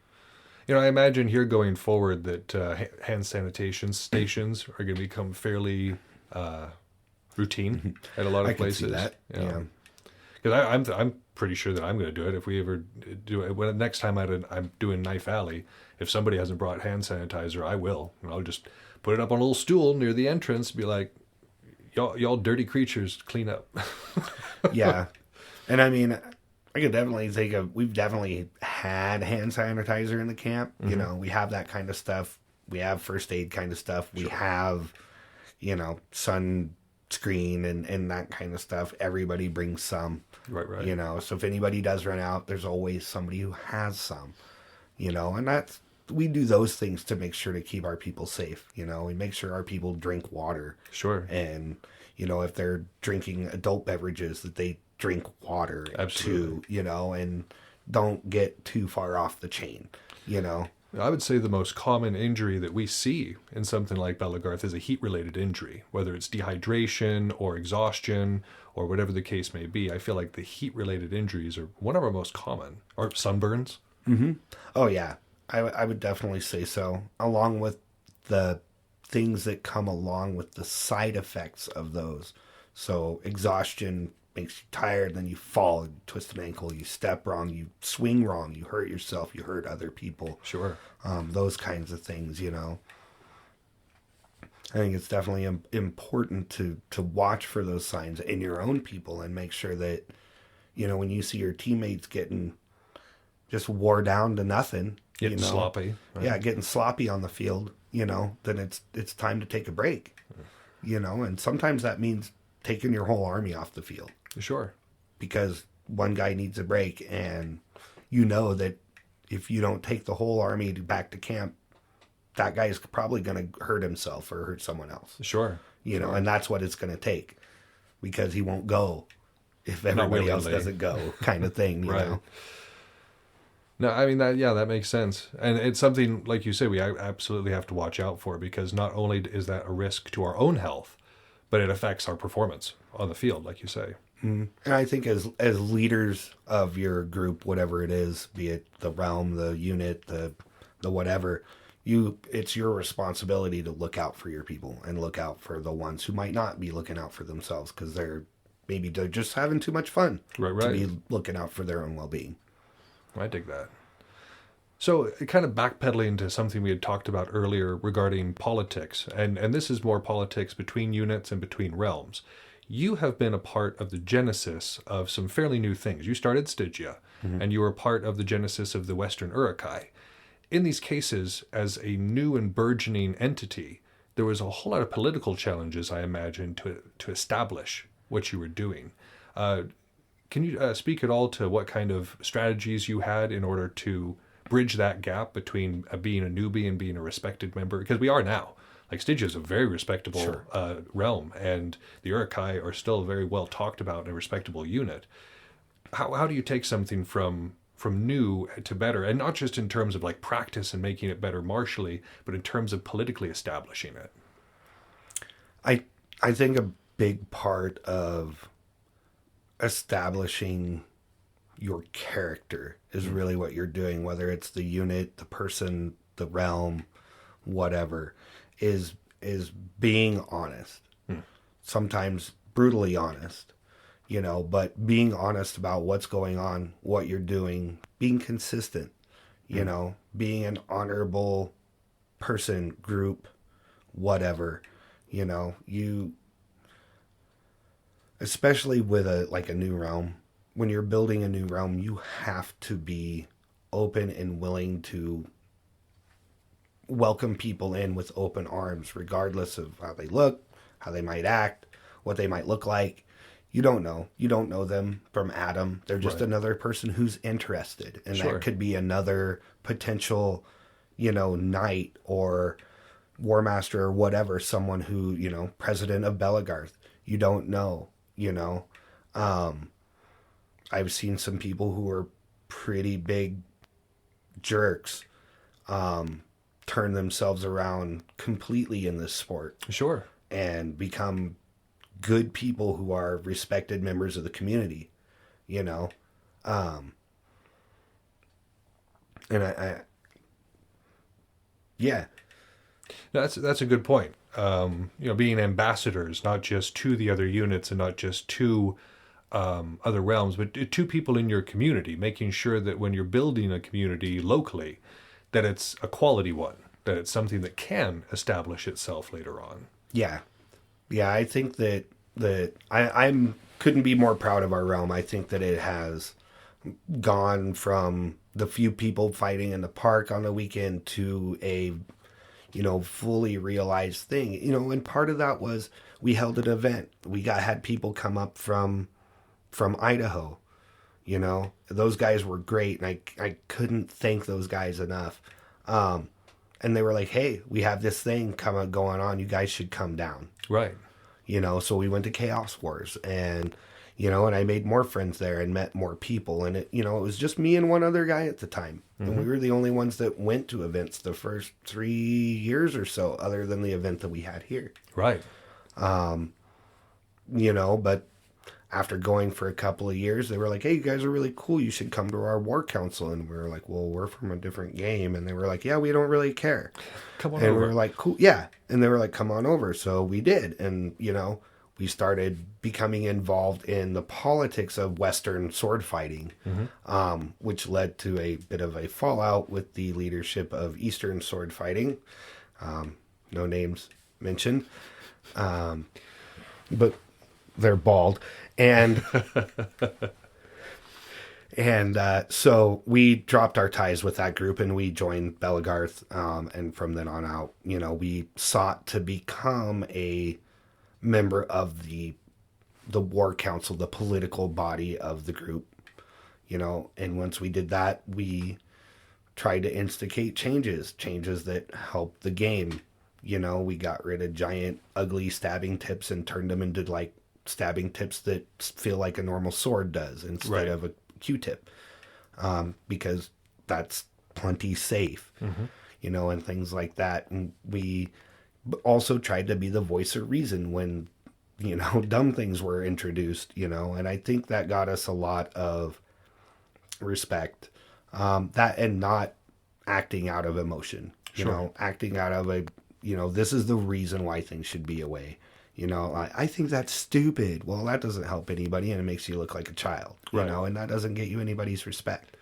A: You know, I imagine here going forward that hand sanitation stations are going to become fairly routine at a lot of places.
D: I can see that, yeah.
A: Because I'm pretty sure that I'm going to do it if we ever do it. When next time I'm doing Knife Alley, if somebody hasn't brought hand sanitizer, I will. And I'll just put it up on a little stool near the entrance and be like, y'all dirty creatures, clean up.
D: Yeah. And I mean, I could definitely think we've definitely had hand sanitizer in the camp. You know, we have that kind of stuff. We have first aid kind of stuff. We have, you know, sunscreen and that kind of stuff. Everybody brings some.
A: Right.
D: You know, so if anybody does run out, there's always somebody who has some. You know, and we do those things to make sure to keep our people safe. You know, we make sure our people drink water.
A: Sure.
D: And, you know, if they're drinking adult beverages, that they drink water.
A: Absolutely.
D: Too, you know, and don't get too far off the chain, you know.
A: I would say the most common injury that we see in something like Belagarth is a heat-related injury, whether it's dehydration or exhaustion or whatever the case may be. I feel like the heat-related injuries are one of our most common, or sunburns.
D: Oh, yeah. I would definitely say so, along with the things that come along with the side effects of those. So exhaustion makes you tired, then you fall, you twist an ankle, you step wrong, you swing wrong, you hurt yourself, you hurt other people.
A: Sure.
D: Those kinds of things, you know. I think it's definitely important to watch for those signs in your own people and make sure that, you know, when you see your teammates getting just wore down to nothing,
A: Getting sloppy.
D: Right? Yeah, getting sloppy on the field, you know, then it's time to take a break, you know, and sometimes that means taking your whole army off the field.
A: Sure.
D: Because one guy needs a break, and you know that if you don't take the whole army back to camp, that guy is probably going to hurt himself or hurt someone else.
A: Sure.
D: You know, and that's what it's going to take, because he won't go if everybody else doesn't go, kind of thing, you know.
A: No, I mean, that makes sense. And it's something, like you say, we absolutely have to watch out for, because not only is that a risk to our own health, but it affects our performance on the field, like you say.
D: And I think as leaders of your group, whatever it is, be it the realm, the unit, the whatever, it's your responsibility to look out for your people and look out for the ones who might not be looking out for themselves because they're just having too much fun to be looking out for their own well-being.
A: I dig that. So, kind of backpedaling to something we had talked about earlier regarding politics, and this is more politics between units and between realms. You have been a part of the genesis of some fairly new things. You started Stygia, and you were part of the genesis of the Western Urukai. in these cases, as a new and burgeoning entity, there was a whole lot of political challenges, I imagine, to establish what you were doing. Can you speak at all to what kind of strategies you had in order to bridge that gap between being a newbie and being a respected member? Because we are now. Like, Stygia is a very respectable realm, and the Uruk-hai are still a very well talked about and a respectable unit. How do you take something from new to better, and not just in terms of like practice and making it better martially, but in terms of politically establishing it?
D: I think a big part of establishing your character is really what you're doing, whether it's the unit, the person, the realm, whatever, is being honest. Sometimes brutally honest, but being honest about what's going on, what you're doing, being consistent, being an honorable person, group, whatever, you, especially with a new realm, when you're building a new realm, you have to be open and willing to welcome people in with open arms, regardless of how they look, how they might act, what they might look like. You don't know. You don't know them from Adam. They're just another person who's interested. And that could be another potential, knight or war master or whatever, someone who, president of Belagarth. You don't know, I've seen some people who are pretty big jerks turn themselves around completely in this sport. Sure. And become good people who are respected members of the community, And I yeah.
A: That's a good point. Being ambassadors, not just to the other units and not just to other realms, but to people in your community, making sure that when you're building a community locally, that it's a quality one, that it's something that can establish itself later on.
D: Yeah. I think that I couldn't be more proud of our realm. I think that it has gone from the few people fighting in the park on the weekend to a, fully realized thing. And part of that was we held an event. We had people come up from Idaho. Those guys were great, and I couldn't thank those guys enough. And they were like, hey, we have this thing going on. You guys should come down. Right. So we went to Chaos Wars, and, and I made more friends there and met more people. And it was just me and one other guy at the time. Mm-hmm. And we were the only ones that went to events the first 3 years or so, other than the event that we had here. Right. But after going for a couple of years, they were like, hey, you guys are really cool. You should come to our war council. And we were like, well, we're from a different game. And they were like, yeah, we don't really care. Come on over. And we were like, cool. Yeah. And they were like, come on over. So we did. And, we started becoming involved in the politics of Western sword fighting, which led to a bit of a fallout with the leadership of Eastern sword fighting. No names mentioned. But they're bald. And so we dropped our ties with that group and we joined Belagarth. And from then on out, we sought to become a member of the war council, the political body of the group, and once we did that, we tried to instigate changes that helped the game. We got rid of giant, ugly stabbing tips and turned them into like stabbing tips that feel like a normal sword does instead of a Q-tip, because that's plenty safe, and things like that. And we also tried to be the voice of reason when, dumb things were introduced, and I think that got us a lot of respect, that and not acting out of emotion, acting out of this is the reason why things should be a way. I think that's stupid. Well, that doesn't help anybody, and it makes you look like a child, and that doesn't get you anybody's respect.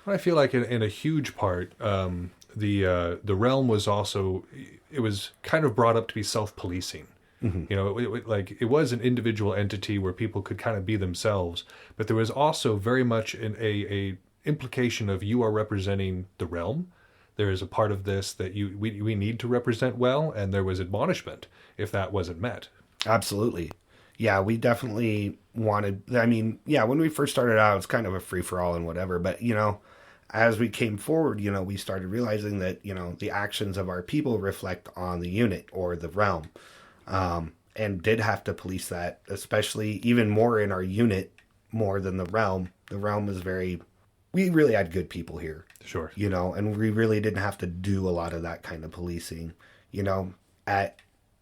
A: I feel like in a huge part, the realm was also, it was kind of brought up to be self-policing. Mm-hmm. It was an individual entity where people could kind of be themselves, but there was also very much a implication of you are representing the realm. there is a part of this that we need to represent well, and there was admonishment if that wasn't met.
D: Absolutely. Yeah, we definitely wanted, I mean, yeah, when we first started out, it's kind of a free-for-all and whatever, but, as we came forward, we started realizing that, the actions of our people reflect on the unit or the realm, and did have to police that, especially even more in our unit, more than the realm. The realm was we really had good people here.
A: Sure.
D: And we really didn't have to do a lot of that kind of policing. At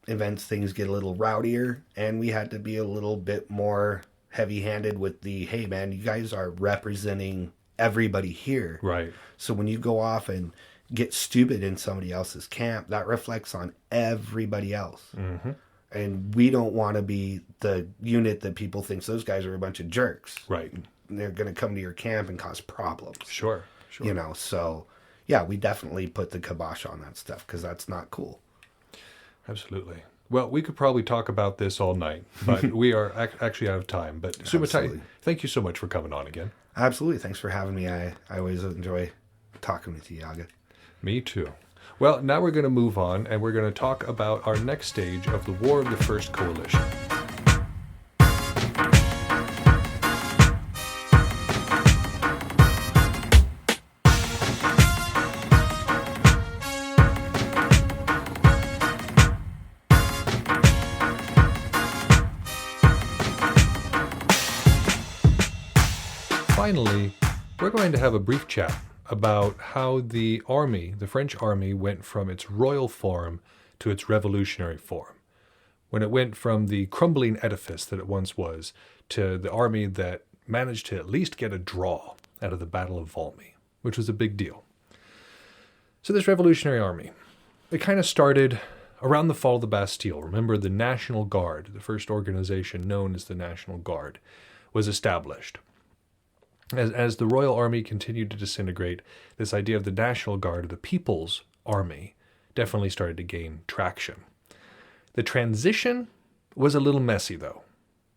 D: events, things get a little rowdier, and we had to be a little bit more heavy-handed with hey man, you guys are representing everybody here.
A: Right.
D: So when you go off and get stupid in somebody else's camp, that reflects on everybody else. Mm-hmm. And we don't want to be the unit that people think those guys are a bunch of jerks.
A: Right.
D: They're going to come to your camp and cause problems.
A: Sure.
D: So yeah, we definitely put the kibosh on that stuff because that's not cool.
A: Absolutely. Well, we could probably talk about this all night, but we are actually out of time. But Sumatai, thank you so much for coming on again.
D: Absolutely. Thanks for having me. I always enjoy talking with you, Yaga.
A: Me too. Well, now we're going to move on, and we're going to talk about our next stage of the War of the First Coalition. Finally, we're going to have a brief chat about how the army, the French army, went from its royal form to its revolutionary form. When it went from the crumbling edifice that it once was to the army that managed to at least get a draw out of the Battle of Valmy, which was a big deal. So this revolutionary army, it kind of started around the fall of the Bastille. Remember, the National Guard, the first organization known as the National Guard, was established. As the Royal Army continued to disintegrate, this idea of the National Guard, the People's Army, definitely started to gain traction. The transition was a little messy, though,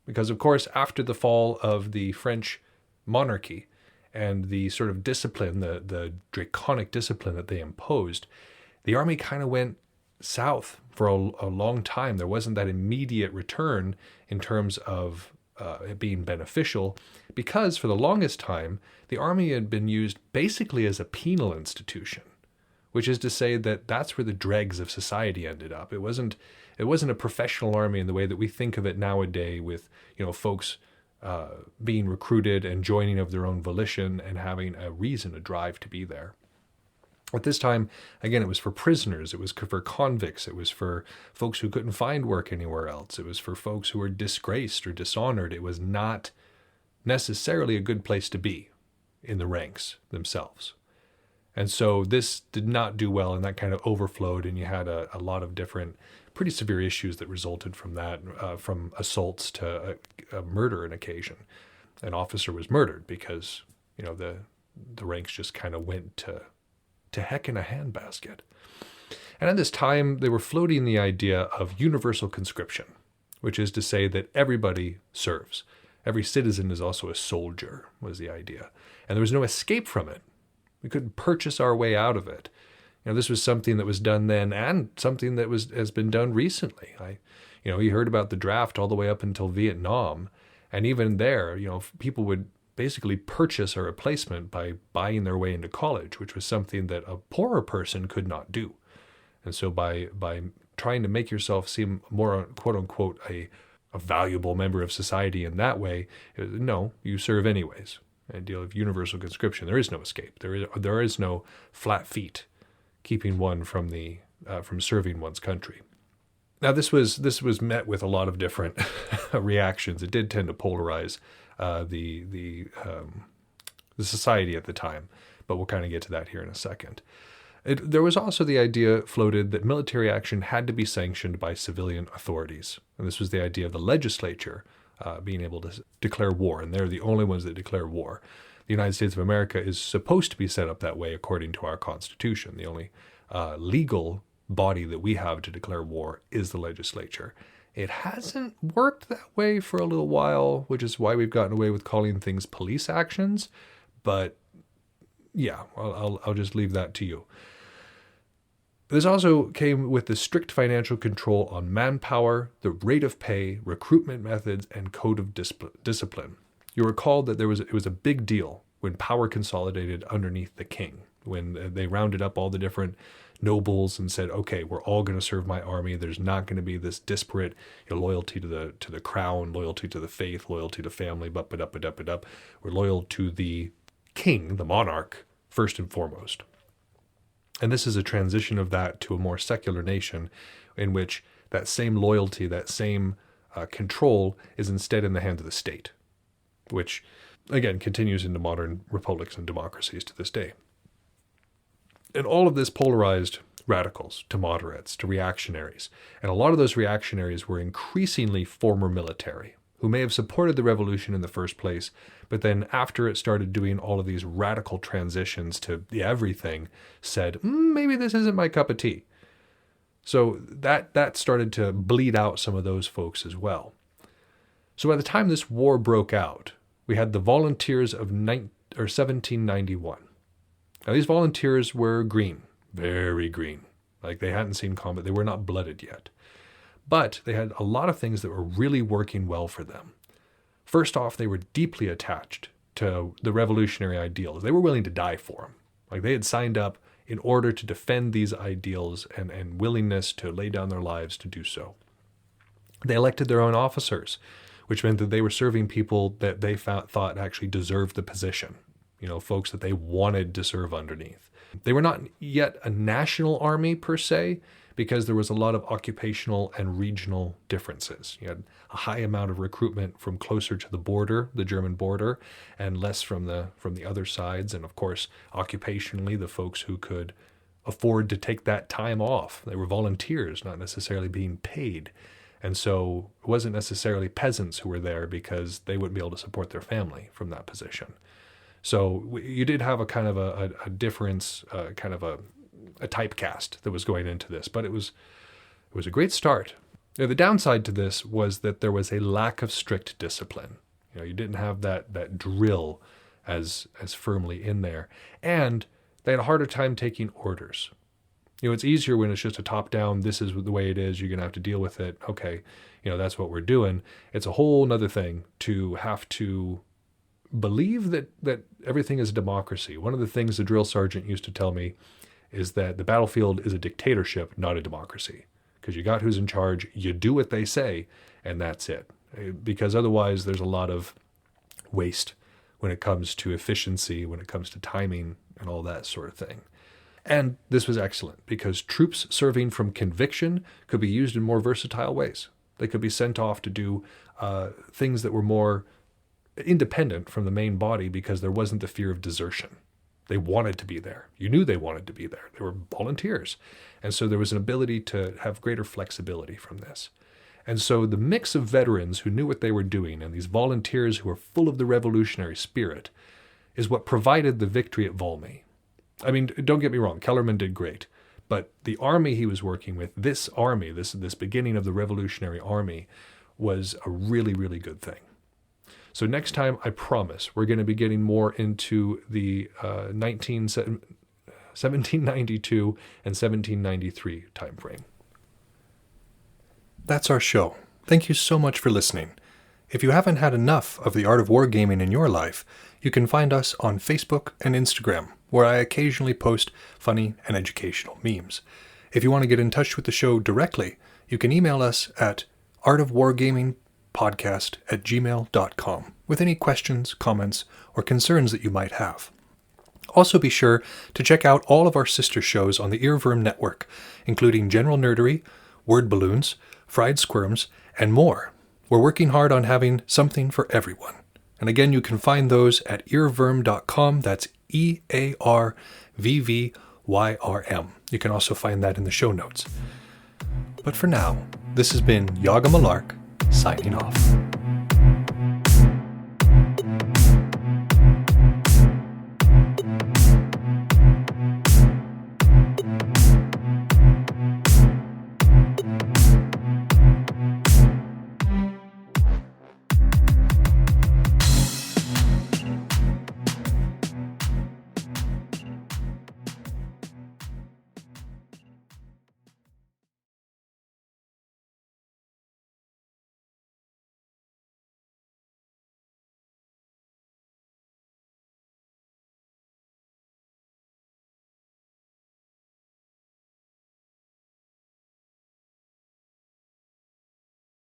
A: because, of course, after the fall of the French monarchy and the sort of discipline, the draconic discipline that they imposed, the army kind of went south for a long time. There wasn't that immediate return in terms of it being beneficial, because for the longest time, the army had been used basically as a penal institution, which is to say that that's where the dregs of society ended up. It wasn't a professional army in the way that we think of it nowadays, with folks being recruited and joining of their own volition and having a reason, a drive to be there. At this time, again, it was for prisoners, it was for convicts, it was for folks who couldn't find work anywhere else, it was for folks who were disgraced or dishonored. It was not necessarily a good place to be in the ranks themselves. And so this did not do well, and that kind of overflowed, and you had a lot of different pretty severe issues that resulted from that, from assaults to a murder on occasion. An officer was murdered because, the ranks just kind of went to heck in a handbasket. And at this time, they were floating the idea of universal conscription, which is to say that everybody serves. Every citizen is also a soldier, was the idea. And there was no escape from it. We couldn't purchase our way out of it. This was something that was done then, and something that has been done recently. You heard about the draft all the way up until Vietnam, and even there, people would basically purchase a replacement by buying their way into college, which was something that a poorer person could not do. And so by trying to make yourself seem more, quote unquote, a valuable member of society in that way, no, you serve anyways. The idea of universal conscription, there is no escape. There is no flat feet keeping one from serving one's country. Now this was met with a lot of different reactions. It did tend to polarize the society at the time, but we'll kind of get to that here in a second. There was also the idea floated that military action had to be sanctioned by civilian authorities, and this was the idea of the legislature being able to declare war, and they're the only ones that declare war. The United States of America is supposed to be set up that way according to our Constitution. The only legal body that we have to declare war is the legislature. It hasn't worked that way for a little while, which is why we've gotten away with calling things police actions. But yeah, I'll just leave that to you. This also came with the strict financial control on manpower, the rate of pay, recruitment methods, and code of discipline. You recall that it was a big deal when power consolidated underneath the king, when they rounded up all the different nobles and said, okay, we're all going to serve my army. There's not going to be this disparate loyalty to the crown, loyalty to the faith, loyalty to family, but we're loyal to the king, the monarch, first and foremost. And this is a transition of that to a more secular nation in which that same loyalty, that same control is instead in the hands of the state, which, again, continues into modern republics and democracies to this day. And all of this polarized radicals to moderates to reactionaries. And a lot of those reactionaries were increasingly former military, who may have supported the revolution in the first place, but then after it started doing all of these radical transitions to everything, said, maybe this isn't my cup of tea. So that started to bleed out some of those folks as well. So by the time this war broke out, we had the volunteers of 1791. Now these volunteers were green, very green. Like they hadn't seen combat, they were not blooded yet. But they had a lot of things that were really working well for them. First off, they were deeply attached to the revolutionary ideals. They were willing to die for them. Like they had signed up in order to defend these ideals and willingness to lay down their lives to do so. They elected their own officers, which meant that they were serving people that they thought actually deserved the position. Folks that they wanted to serve underneath. They were not yet a national army per se, because there was a lot of occupational and regional differences. You had a high amount of recruitment from closer to the border, the German border, and less from the other sides. And of course, occupationally, the folks who could afford to take that time off. They were volunteers, not necessarily being paid. And so it wasn't necessarily peasants who were there because they wouldn't be able to support their family from that position. So you did have a kind of a difference, kind of a typecast that was going into this, but it was a great start. The downside to this was that there was a lack of strict discipline. You didn't have that drill as firmly in there, and they had a harder time taking orders. It's easier when it's just a top down, this is the way it is, you're going to have to deal with it. Okay, that's what we're doing. It's a whole nother thing to have to believe that everything is a democracy. One of the things the drill sergeant used to tell me is that the battlefield is a dictatorship, not a democracy. Because you got who's in charge, you do what they say, and that's it. Because otherwise there's a lot of waste when it comes to efficiency, when it comes to timing, and all that sort of thing. And this was excellent, because troops serving from conviction could be used in more versatile ways. They could be sent off to do things that were more independent from the main body because there wasn't the fear of desertion. They wanted to be there. You knew they wanted to be there. They were volunteers. And so there was an ability to have greater flexibility from this. And so the mix of veterans who knew what they were doing and these volunteers who were full of the revolutionary spirit is what provided the victory at Valmy. I mean, don't get me wrong, Kellerman did great. But the army he was working with, this army, this beginning of the Revolutionary Army, was a really, really good thing. So next time, I promise, we're going to be getting more into the 1792 and 1793 time frame. That's our show. Thank you so much for listening. If you haven't had enough of the art of wargaming in your life, you can find us on Facebook and Instagram, where I occasionally post funny and educational memes. If you want to get in touch with the show directly, you can email us at artofwargamingpodcast@gmail.com with any questions, comments, or concerns that you might have. Also be sure to check out all of our sister shows on the Earworm Network, including General Nerdery, Word Balloons, Fried Squirms, and more. We're working hard on having something for everyone. And again, you can find those at earworm.com. That's EARVVYRM. You can also find that in the show notes. But for now, this has been Yaga Malark, signing off.